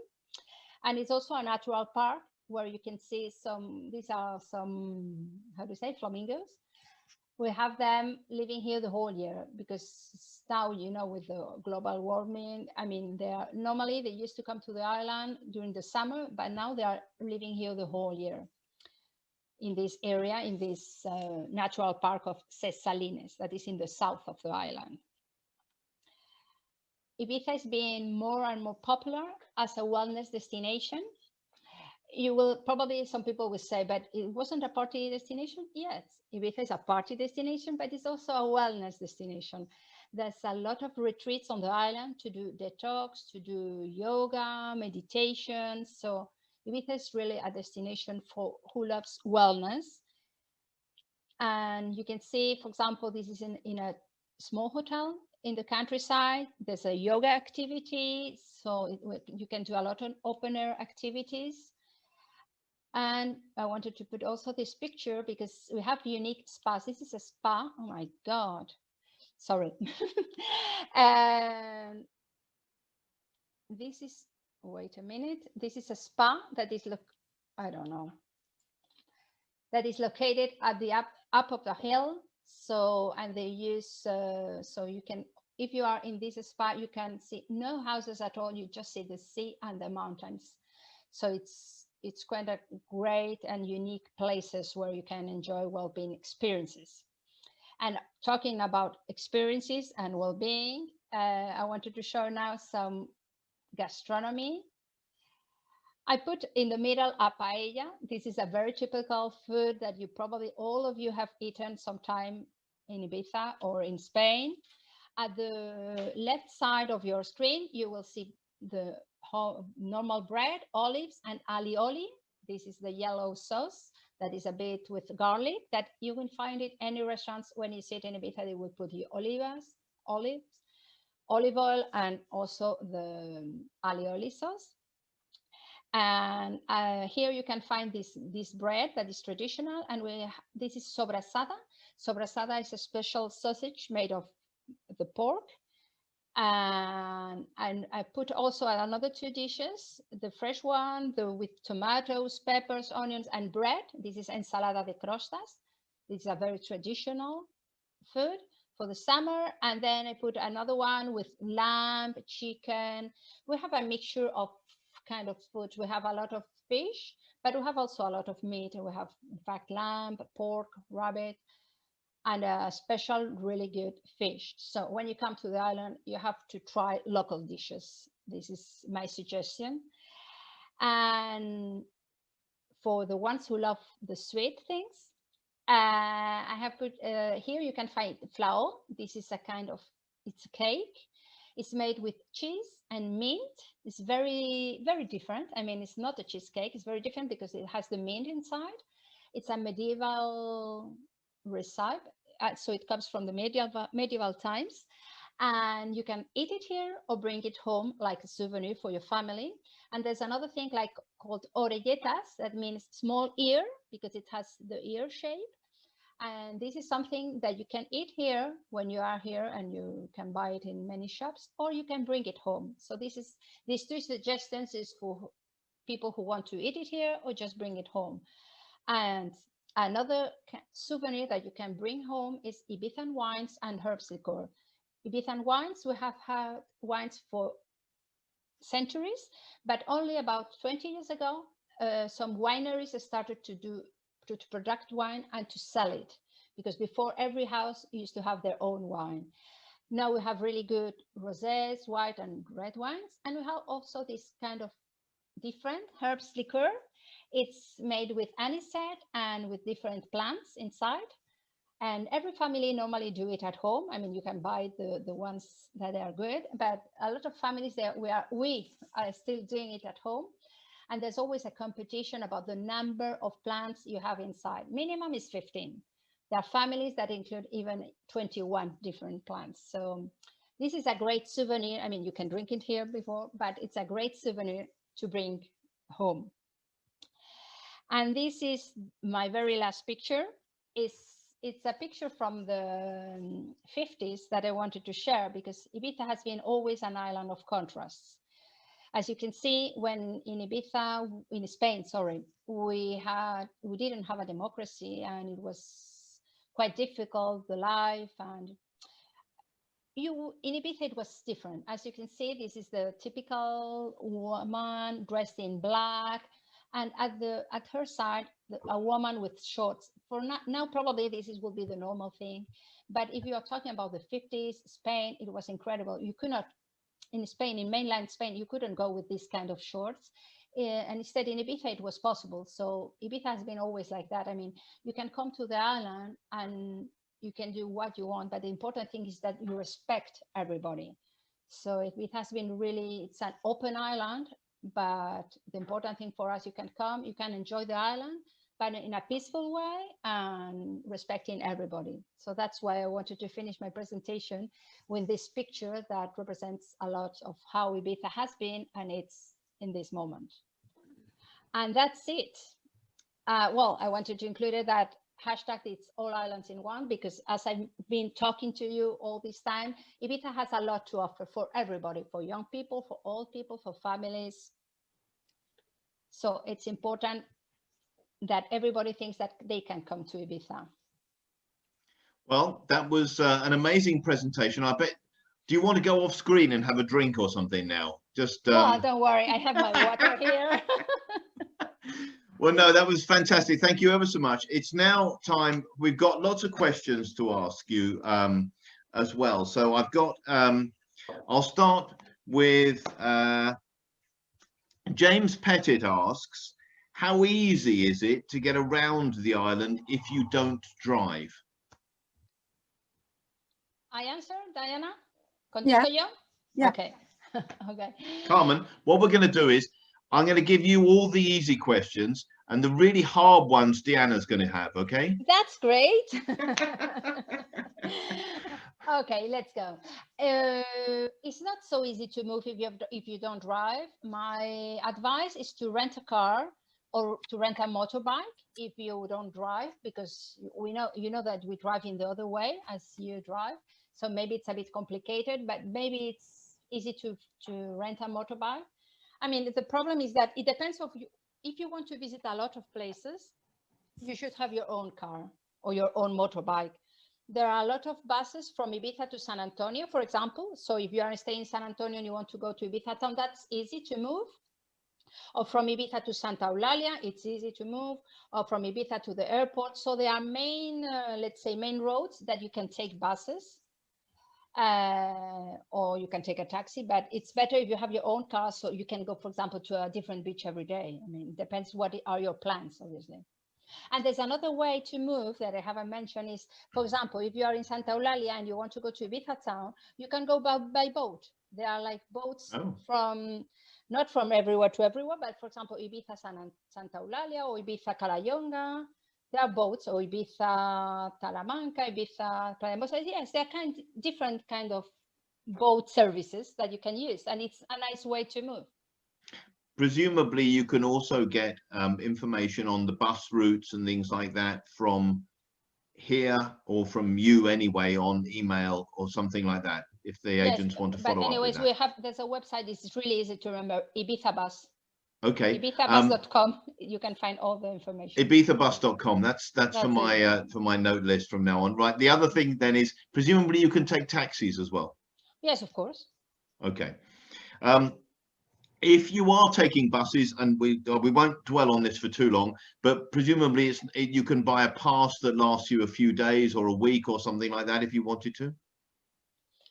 B: And it's also a natural park where you can see these are some, how do you say, flamingos. We have them living here the whole year, because now, you know, with the global warming, I mean, normally they used to come to the island during the summer, but now they are living here the whole year in this area, in this natural park of Ses Salines, that is in the south of the island. Ibiza is being more and more popular as a wellness destination. You will probably, some people will say, but it wasn't a party destination. Yes, Ibiza is a party destination, but it's also a wellness destination. There's a lot of retreats on the island to do detox, to do yoga, meditation. So Ibiza is really a destination for who loves wellness. And you can see, for example, this is in a small hotel in the countryside. There's a yoga activity, so you can do a lot of open air activities. And I wanted to put also this picture because we have unique spas. This is a spa. Oh my God. Sorry. And this is, wait a minute. This is a spa that is, I don't know, that is located at the up of the hill. So, and they use, so you can, if you are in this spa, you can see no houses at all. You just see the sea and the mountains. So it's quite a great and unique places where you can enjoy well-being experiences. And talking about experiences and well-being, I wanted to show now some gastronomy. I put in the middle a paella. This is a very typical food that you probably, all of you have eaten sometime in Ibiza or in Spain. At the left side of your screen, you will see the normal bread, olives, and alioli. This is the yellow sauce that is a bit with garlic that you will find it any restaurants. When you sit in Ibiza, they will put you olives, olive oil, and also the alioli sauce. And here you can find this bread that is traditional, and this is sobrasada. Sobrasada is a special sausage made of the pork. And I put also another 2 dishes, the fresh one, with tomatoes, peppers, onions, and bread. This is ensalada de crostas. This is a very traditional food for the summer. And then I put another one with lamb, chicken. We have a mixture of kind of food. We have a lot of fish, but we have also a lot of meat. And we have, in fact, lamb, pork, rabbit, and a special really good fish. So when you come to the island, you have to try local dishes. This is my suggestion. And for the ones who love the sweet things, I have put here, you can find flao. This is a kind of, it's a cake. It's made with cheese and mint. It's very, very different. I mean, it's not a cheesecake. It's very different because it has the mint inside. It's a medieval recipe. So it comes from the medieval times. And you can eat it here or bring it home like a souvenir for your family. And there's another thing like called orelletas. That means small ear because it has the ear shape. And this is something that you can eat here when you are here, and you can buy it in many shops, or you can bring it home. So these two suggestions is for people who want to eat it here or just bring it home. And another souvenir that you can bring home is Ibizan wines and herbs liqueur. Ibizan wines, we have had wines for centuries, but only about 20 years ago, some wineries started to produce wine and to sell it, because before every house used to have their own wine. Now we have really good rosés, white and red wines, and we have also this kind of different herbs liqueur. It's made with anisette and with different plants inside. And every family normally do it at home. I mean, you can buy the ones that are good, but a lot of families we are still doing it at home. And there's always a competition about the number of plants you have inside. Minimum is 15. There are families that include even 21 different plants. So this is a great souvenir. I mean, you can drink it here before, but it's a great souvenir to bring home. And this is my very last picture. It's a picture from the 50s that I wanted to share, because Ibiza has been always an island of contrasts. As you can see, when in Spain, we didn't have a democracy, and it was quite difficult, the life, and in Ibiza it was different. As you can see, this is the typical woman dressed in black, and at her side, a woman with shorts. For now, probably will be the normal thing. But if you are talking about the 50s, Spain, it was incredible. You could not, in Spain, in mainland Spain, you couldn't go with this kind of shorts. And instead in Ibiza, it was possible. So Ibiza has been always like that. I mean, you can come to the island and you can do what you want, but the important thing is that you respect everybody. So it has been really, it's an open island, but the important thing for us, you can come, you can enjoy the island, but in a peaceful way and respecting everybody. So that's why I wanted to finish my presentation with this picture that represents a lot of how Ibiza has been, and it's in this moment. And that's it. Well, I wanted to include it that hashtag it's all islands in one, because as I've been talking to you all this time, Ibiza has a lot to offer for everybody, for young people, for old people, for families. So it's important that everybody thinks that they can come to Ibiza.
A: Well, that was an amazing presentation. I bet. Do you want to go off screen and have a drink or something now? Just
B: no, don't worry, I have my water here.
A: Well, no, that was fantastic. Thank you ever so much. It's now time. We've got lots of questions to ask you as well. So I've got, I'll start with James Pettit asks, how easy is it to get around the island if you don't drive?
B: I answer, Diana?
F: Yeah. Yeah.
B: Okay. Okay.
A: Carmen, what we're going to do is I'm going to give you all the easy questions, and the really hard ones Diana's going to have, okay?
B: That's great. Okay, let's go. It's not so easy to move if you don't drive. My advice is to rent a car or to rent a motorbike if you don't drive, because you know that we drive in the other way as you drive. So maybe it's a bit complicated, but maybe it's easy to rent a motorbike. I mean, the problem is that it depends on you. If you want to visit a lot of places, you should have your own car or your own motorbike. There are a lot of buses from Ibiza to San Antonio, for example. So if you are staying in San Antonio and you want to go to Ibiza town, that's easy to move. Or from Ibiza to Santa Eulalia, it's easy to move. Or from Ibiza to the airport. So there are main, let's say, main roads that you can take buses. Or you can take a taxi, but it's better if you have your own car, so you can go, for example, to a different beach every day. I mean, it depends what are your plans, obviously. And there's another way to move that I haven't mentioned is, for example, if you are in Santa Eulalia and you want to go to Ibiza town, you can go by boat. There are like boats from, not from everywhere to everywhere, but for example, Ibiza Santa Eulalia or Ibiza Calahonga. There are boats, or Ibiza Talamanca, Ibiza Playa. Yes, there are different kind of boat services that you can use, and it's a nice way to move.
A: Presumably, you can also get information on the bus routes and things like that from here or from you anyway on email or something like that, if the agents want to follow
B: but anyways,
A: up with that.
B: there's a website. It's really easy to remember. Ibiza Bus.
A: Okay.
B: IbizaBus.com. You can find all the information.
A: IbizaBus.com. That's for my note list from now on. Right. The other thing then is presumably you can take taxis as well.
B: Yes, of course.
A: Okay. If you are taking buses, and we won't dwell on this for too long, but presumably you can buy a pass that lasts you a few days or a week or something like that if you wanted to.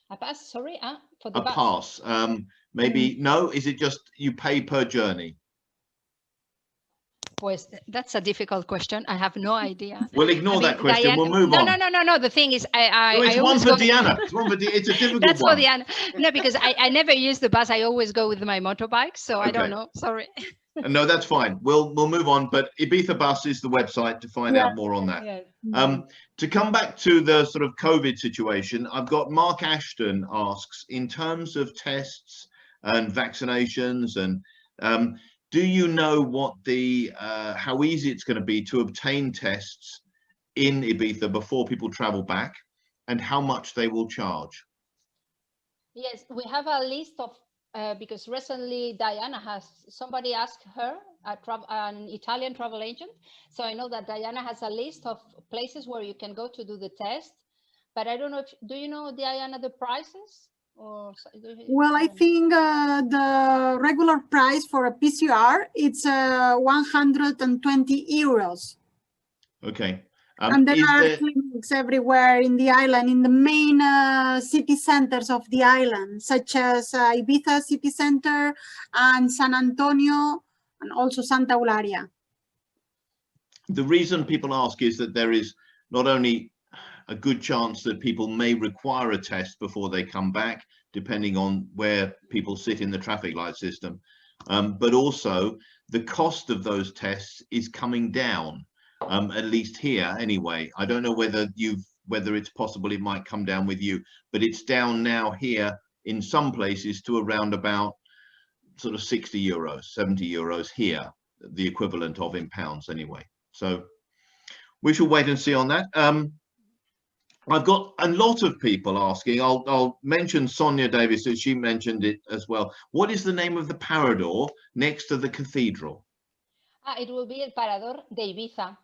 B: A pass, sorry, for the bus.
A: Pass. Maybe no. Is it just you pay per journey?
B: Pues that's a difficult question. I have no idea.
A: We'll ignore that question.
B: Diana,
A: we'll move on.
B: No. The thing is,
A: it's one for Diana. It's one for It's a difficult
B: that's
A: one.
B: For Diana. No, because I never use the bus. I always go with my motorbike, so I don't know. Sorry.
A: No, that's fine. We'll move on. But Ibiza Bus is the website to find out more on that.
B: Yeah.
A: To come back to the sort of COVID situation, I've got Mark Ashton asks, in terms of tests and vaccinations, and do you know what how easy it's going to be to obtain tests in Ibiza before people travel back, and how much they will charge?
B: Yes, we have a list of, because recently Diana somebody asked her, an Italian travel agent. So I know that Diana has a list of places where you can go to do the test, but I don't know do you know, Diana, the prices?
F: Well, I think the regular price for a PCR, it's 120 euros.
A: Okay.
F: And there are clinics everywhere in the island, in the main city centers of the island, such as Ibiza City Center and San Antonio, and also Santa Eulalia.
A: The reason people ask is that there is not only a good chance that people may require a test before they come back, depending on where people sit in the traffic light system, but also the cost of those tests is coming down, at least here anyway. I don't know whether it's possible it might come down with you, but it's down now here in some places to around about sort of 60 euros, 70 euros here, the equivalent of in pounds anyway. So we shall wait and see on that. I've got a lot of people asking. I'll mention Sonia Davis, as she mentioned it as well. What is the name of the parador next to the cathedral?
B: It will be El Parador de Ibiza.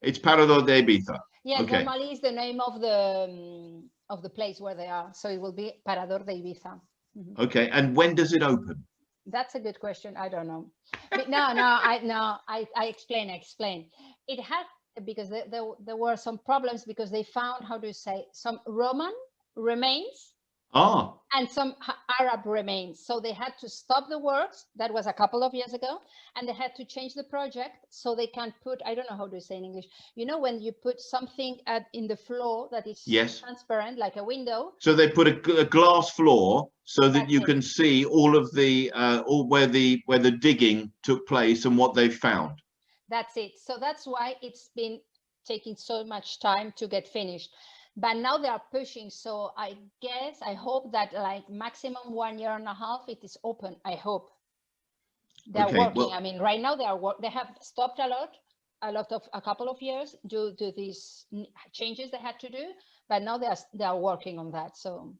A: It's Parador de Ibiza.
B: Yes,
A: okay.
B: Normally it's the name of the place where they are. So it will be Parador de Ibiza. Mm-hmm.
A: Okay, and when does it open?
B: That's a good question. I don't know. But I explain. It had, because there were some problems because they found, how do you say, some Roman remains and some Arab remains. So they had to stop the works. That was a couple of years ago. And they had to change the project so they can put, I don't know how to say in English, you know, when you put something in the floor that is transparent, like a window.
A: So they put a glass floor so that you can see all of the, where the digging took place and what they found.
B: That's it. So that's why it's been taking so much time to get finished. But now they are pushing. So I hope that like maximum 1.5 years, it is open. I hope. They're working. Well, I mean, right now they have stopped a couple of years due to these changes they had to do. But now they are working on that. So.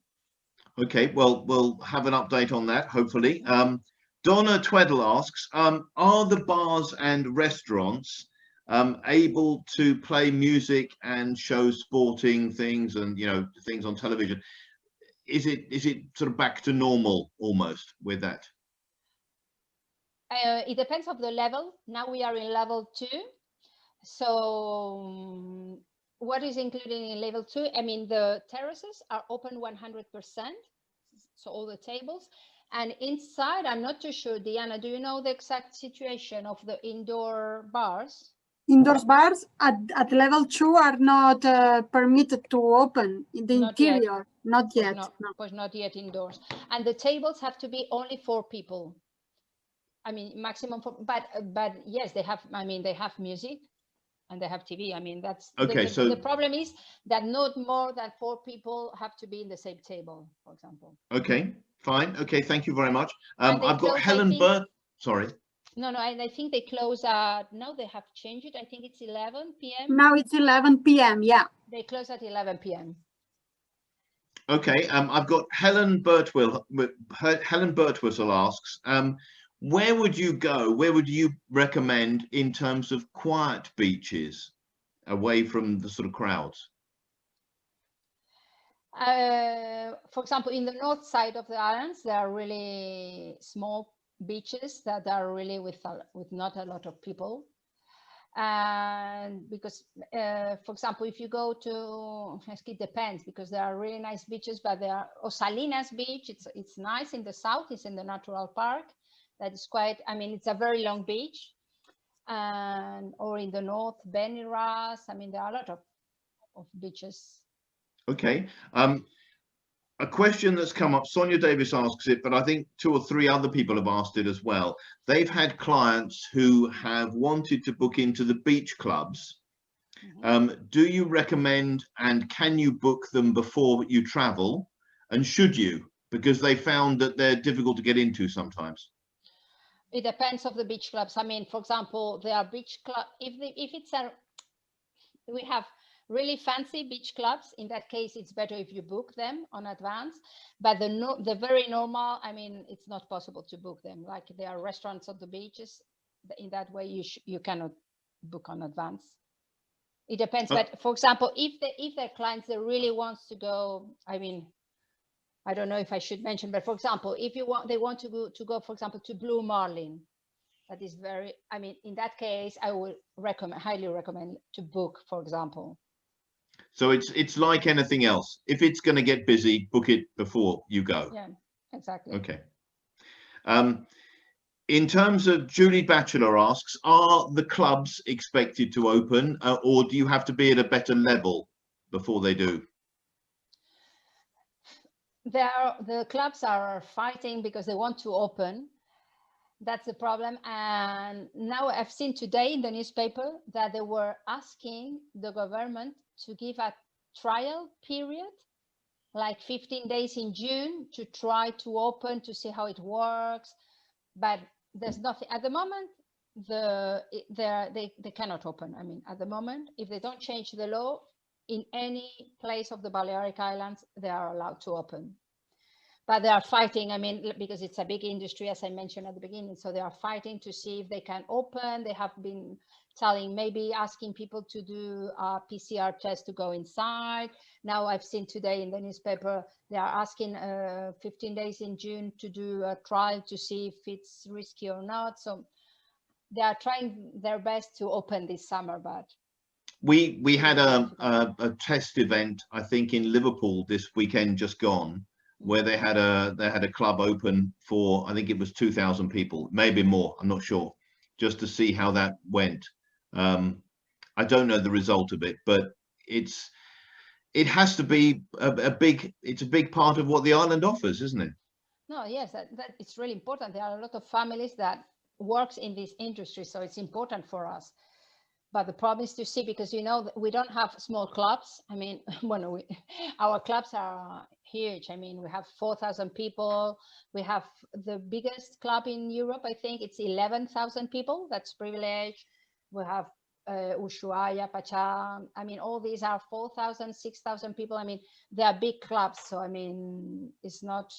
A: Okay, well, we'll have an update on that, hopefully. Donna Tweddle asks, are the bars and restaurants able to play music and show sporting things and, you know, things on television? Is it sort of back to normal almost with that?
B: It depends on the level. Now we are in level 2. So what is included in level 2? I mean, the terraces are open 100%. So all the tables. And inside, I'm not too sure. Diana, do you know the exact situation of the indoor bars?
F: Indoors bars at level 2 are not permitted to open in the interior. Not yet.
B: Not yet indoors. And the tables have to be only 4 people. I mean, maximum 4. But yes, they have. I mean, they have music, and they have TV. I mean, that's
A: okay. So
B: the problem is that not more than 4 people have to be in the same table, for example.
A: Okay, fine. Okay, thank you very much. I've got Helen Burt. Sorry.
B: No, I think they close at, now they have changed it. I think it's 11 p.m.
F: Now it's 11 p.m. Yeah.
B: They close at 11 p.m.
A: Okay, I've got Helen Birtwhistle. Helen Birtwhistle asks, where would you go? Where would you recommend in terms of quiet beaches away from the sort of crowds?
B: For example, in the north side of the islands, there are really small beaches that are really with not a lot of people. And because, for example, if you go to, it depends, because there are really nice beaches, but there are Salinas Beach. It's nice in the south. It's in the natural park. That is quite. I mean, it's a very long beach. And or in the north, Beniras. I mean, there are a lot of beaches.
A: Okay. A question that's come up, Sonia Davis asks it, but I think 2 or 3 other people have asked it as well. They've had clients who have wanted to book into the beach clubs. Do you recommend, and can you book them before you travel? And should you? Because they found that they're difficult to get into sometimes.
B: It depends of the beach clubs. I mean, for example, there are beach club. We have really fancy beach clubs. In that case, it's better if you book them on advance. But the very normal, I mean, it's not possible to book them. Like there are restaurants on the beaches. In that way, you cannot book on advance. It depends. But for example, if their clients they really wants to go, I mean, I don't know if I should mention, but for example, if they want to go, for example, to Blue Marlin. That is very. I mean, in that case, I would highly recommend to book, for example.
A: So it's like anything else. If it's going to get busy, book it before you go.
B: Yeah, exactly.
A: Okay. In terms of Julie Batchelor asks, are the clubs expected to open or do you have to be at a better level before they do?
B: The clubs are fighting because they want to open. That's the problem. And now I've seen today in the newspaper that they were asking the government to give a trial period, like 15 days in June, to try to open, to see how it works. But there's nothing at the moment. They cannot open. I mean, at the moment, if they don't change the law, in any place of the Balearic Islands, they are allowed to open. But they are fighting, I mean, because it's a big industry, as I mentioned at the beginning. So they are fighting to see if they can open. They have been maybe asking people to do a PCR test to go inside. Now I've seen today in the newspaper, they are asking 15 days in June to do a trial to see if it's risky or not. So they are trying their best to open this summer, but.
A: We had a test event, I think, in Liverpool this weekend just gone, where they had a club open for, I think it was 2,000 people, maybe more, I'm not sure, just to see how that went. I don't know the result of it, but it has to be a big part of what the island offers, isn't it?
B: No, yes, that it's really important. There are a lot of families that works in this industry, so it's important for us. But the problem is to see, because, you know, we don't have small clubs. I mean, our clubs are huge. I mean, we have 4,000 people. We have the biggest club in Europe. I think it's 11,000 people. That's privilege. We have Ushuaia, Pacha. I mean, all these are 4,000, 6,000 people. I mean, they are big clubs. So, I mean, it's not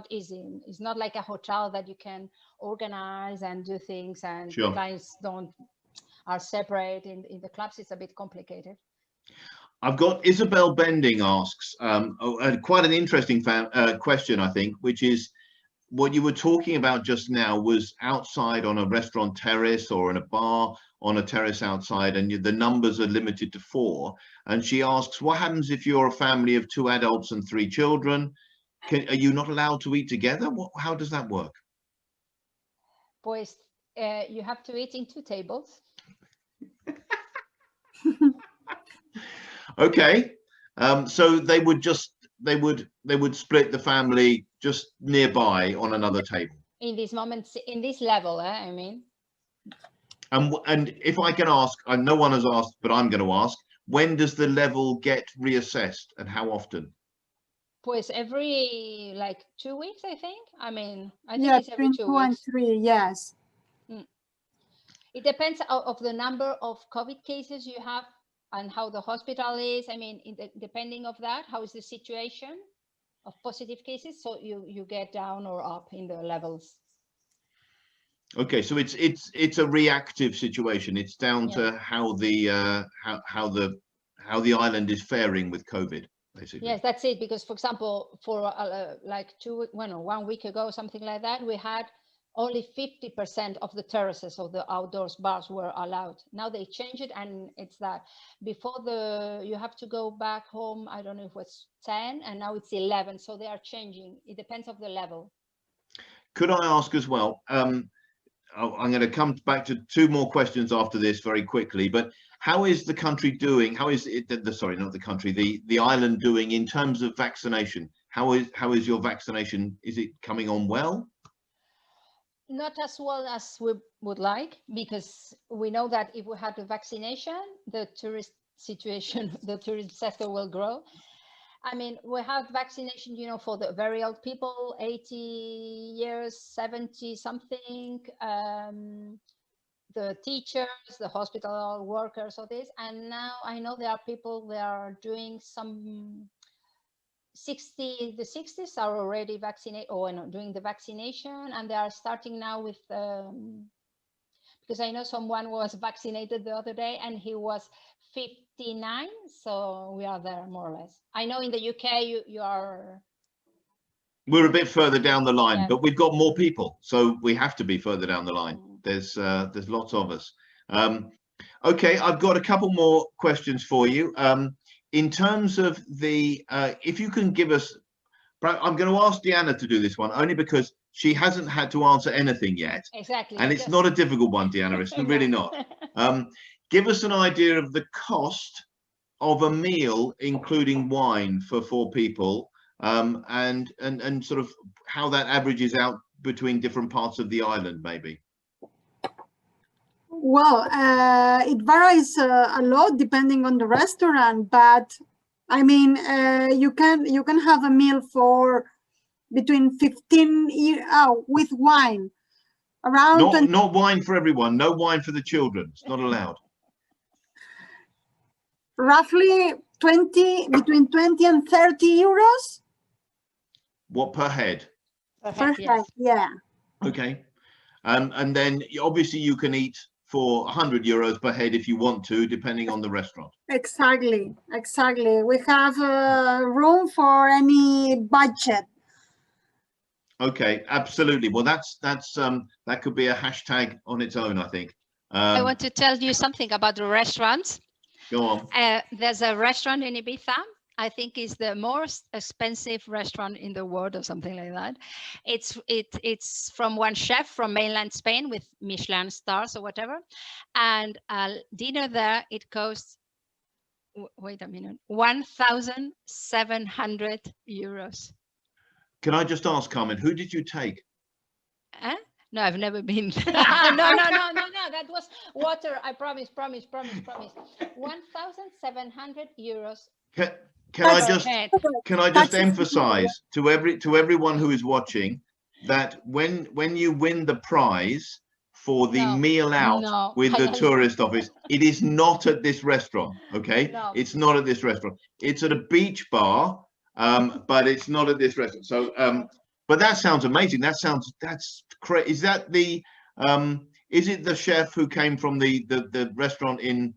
B: easy. It's not like a hotel that you can organize and do things, and
A: sure.
B: Clients are separate. In the clubs, it's a bit complicated.
A: I've got Isabel Bending asks quite an interesting question, I think, which is what you were talking about just now was outside on a restaurant terrace or in a bar on a terrace outside, and the numbers are limited to 4. And she asks, what happens if you're a family of 2 adults and 3 children? Are you not allowed to eat together? How does that work?
B: Pues you have to eat in 2 tables.
A: Okay, so they would split the family just nearby on another table.
B: In this moment, in this level, I mean.
A: And if I can ask, and no one has asked, but I'm going to ask, when does the level get reassessed and how often?
B: Pues every like 2 weeks, I think. I mean, I think
F: Yeah,
B: it's every 2
F: 2 and
B: weeks.
F: 3, yes.
B: It depends of the number of COVID cases you have and how the hospital is. I mean, depending of that, how is the situation of positive cases? So you get down or up in the levels. Okay,
A: so it's a reactive situation. It's down to how the island is faring with COVID, basically.
B: Yes, that's it. Because, for example, for like 1 week ago, something like that, we had only 50% of the terraces of the outdoors bars were allowed. Now they changed it, and it's that before you have to go back home. I don't know if it was 10, and now it's 11. So they are changing. It depends of the level.
A: Could I ask as well? I'm going to come back to 2 more questions after this very quickly, but how is the country doing? How is it, sorry, not the country, the island doing in terms of vaccination? How is your vaccination? Is it coming on well?
B: Not as well as we would like, because we know that if we have the vaccination, the tourist situation, the tourist sector will grow. I mean, we have vaccination, you know, for the very old people, 80 years, 70 something, the teachers, the hospital workers, all this. And now I know there are people, they are doing some the 60s are already vaccinated, or doing the vaccination, and they are starting now with, because I know someone was vaccinated the other day and he was 59, so we are there more or less. I know in the UK you are.
A: We're a bit further down the line, but we've got more people, so we have to be further down the line. There's lots of us. Okay, I've got a couple more questions for you. In terms of the, if you can give us, I'm going to ask Diana to do this one only because she hasn't had to answer anything yet.
B: Exactly.
A: And it's not a difficult one, Diana. It's really not. Give us an idea of the cost of a meal, including wine for 4 people, and sort of how that averages out between different parts of the island, maybe.
F: Well, it varies a lot depending on the restaurant, but I mean, you can have a meal for between 15 with wine, around
A: not wine for everyone, no wine for the children. It's not allowed.
F: Roughly between 20 and 30 euros.
A: What, per head?
F: Per head, yeah.
A: Okay, and then obviously you can eat for 100 euros per head if you want to, depending on the restaurant.
F: Exactly. We have room for any budget.
A: Okay, absolutely. Well, that could be a hashtag on its own, I think.
B: I want to tell you something about the restaurants.
A: Go on.
B: There's a restaurant in Ibiza. I think it's the most expensive restaurant in the world or something like that. It's from one chef from mainland Spain with Michelin stars or whatever. And dinner there, it costs, wait a minute, 1,700 euros.
A: Can I just ask, Carmen, who did you take?
B: No, I've never been. No, that was water. I promise. 1,700 euros.
A: Can I just emphasize to everyone who is watching that when you win the prize for the meal out with the tourist office, it is not at this restaurant. Okay, it's not at this restaurant. It's at a beach bar, but it's not at this restaurant. So but that sounds amazing. That's great. Is that is it the chef who came from the restaurant in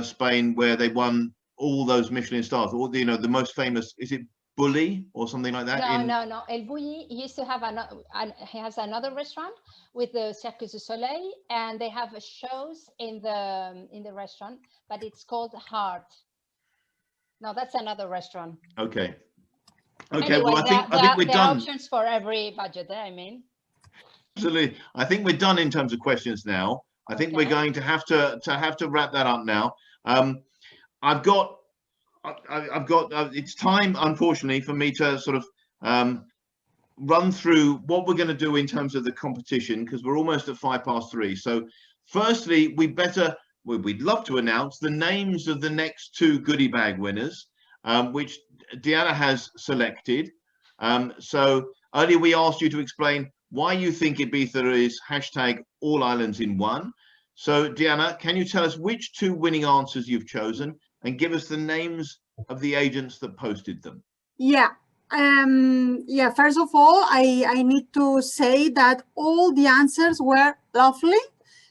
A: Spain where they won all those Michelin stars, or the most famous, is it Bulli or something like that?
B: No. El Bulli used to have he has another restaurant with the Cirque du Soleil, and they have shows in the restaurant, but it's called Heart. No, that's another restaurant.
A: Okay.
B: Anyway,
A: well, I think we're
B: there
A: done.
B: are options for every budget. I mean.
A: Absolutely. I think we're done in terms of questions now. I think we're going to have to wrap that up now. I've got it's time, unfortunately, for me to sort of run through what we're going to do in terms of the competition, because we're almost at 3:05. So firstly, we'd love to announce the names of the next 2 goodie bag winners, which Diana has selected. So earlier we asked you to explain why you think Ibiza is #AllIslandsIn1. So Diana, can you tell us which 2 winning answers you've chosen and give us the names of the agents that posted them?
F: Yeah. First of all, I need to say that all the answers were lovely.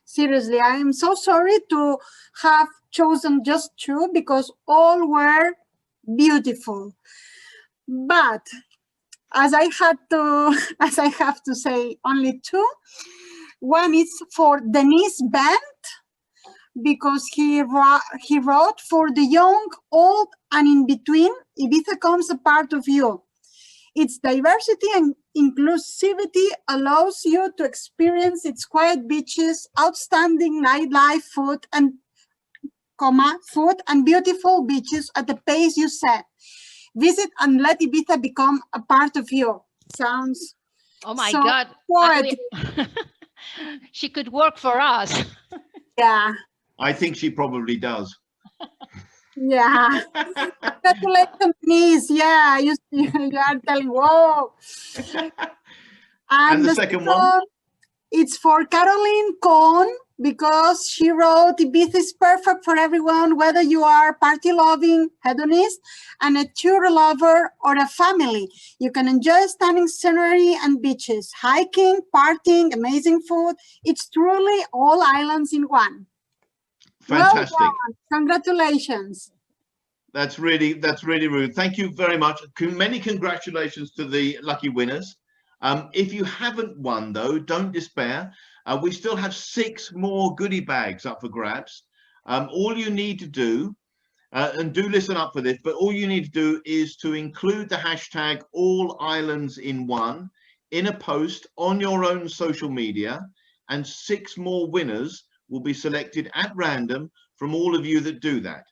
F: Seriously, I am so sorry to have chosen just 2 because all were beautiful. But as I have to say only 2, one is for Denise Bent, because he wrote, for the young, old, and in between, Ibiza becomes a part of you. Its diversity and inclusivity allows you to experience its quiet beaches, outstanding nightlife, food and beautiful beaches at the pace you set. Visit and let Ibiza become a part of you. Sounds
B: Oh my
F: so
B: God.
F: poetic.
B: She could work for us.
F: Yeah.
A: I think she probably does.
F: Yeah. Congratulations, Denise. Yeah, you are telling, whoa.
A: And the second one?
F: It's for Caroline Cohn, because she wrote, Ibiza is perfect for everyone, whether you are party-loving hedonist and a tour lover or a family. You can enjoy stunning scenery and beaches, hiking, partying, amazing food. It's truly all islands in one.
A: Fantastic.
F: Well done. Congratulations.
A: That's really rude. Thank you very much. Many congratulations to the lucky winners. If you haven't won, though, don't despair. We still have 6 more goodie bags up for grabs. All you need to do, and do listen up for this, but all you need to do is to include the hashtag #AllIslandsIn1 in a post on your own social media, and 6 more winners will be selected at random from all of you that do that.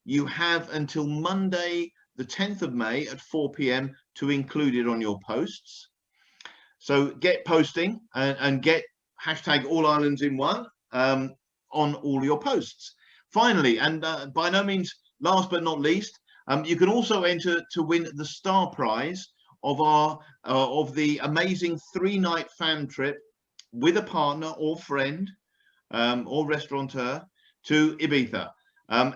A: You have until Monday, the 10th of May at 4 p.m. to include it on your posts. So get posting and get hashtag #AllIslandsIn1 on all your posts. Finally, and by no means last but not least, you can also enter to win the star prize of the amazing 3-night fam trip with a partner or friend or restaurateur to Ibiza.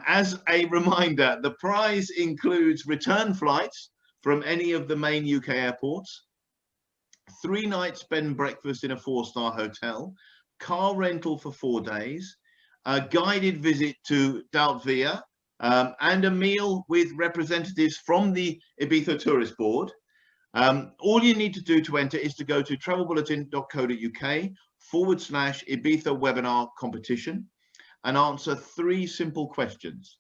A: As a reminder, the prize includes return flights from any of the main UK airports, 3 nights bed and breakfast in a 4-star hotel, car rental for 4 days, a guided visit to Dalt Vila, and a meal with representatives from the Ibiza Tourist Board. All you need to do to enter is to go to travelbulletin.co.uk/Ibiza webinar competition and answer 3 simple questions.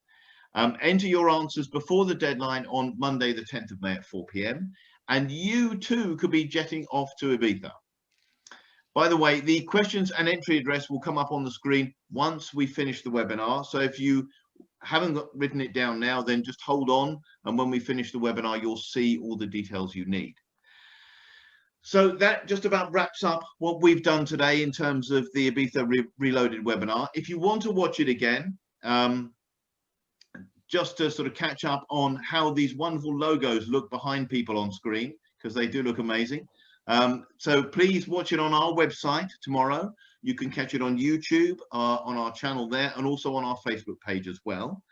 A: Enter your answers before the deadline on Monday, the 10th of May at 4 p.m. and you too could be jetting off to Ibiza. By the way, the questions and entry address will come up on the screen once we finish the webinar. So if you haven't written it down now, then just hold on, and when we finish the webinar, you'll see all the details you need. So that just about wraps up what we've done today in terms of the Ibiza Reloaded webinar. If you want to watch it again, just to sort of catch up on how these wonderful logos look behind people on screen, because they do look amazing. So please watch it on our website tomorrow. You can catch it on YouTube, on our channel there, and also on our Facebook page as well.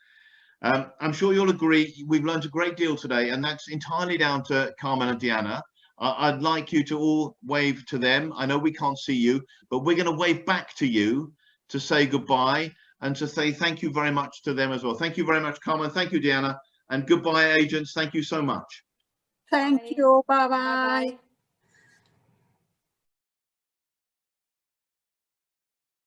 A: I'm sure you'll agree, we've learned a great deal today, and that's entirely down to Carmen and Diana. I'd like you to all wave to them. I know we can't see you, but we're going to wave back to you to say goodbye and to say thank you very much to them as well. Thank you very much, Carmen. Thank you, Diana. And goodbye, agents. Thank you so much.
F: Thank you. Bye-bye.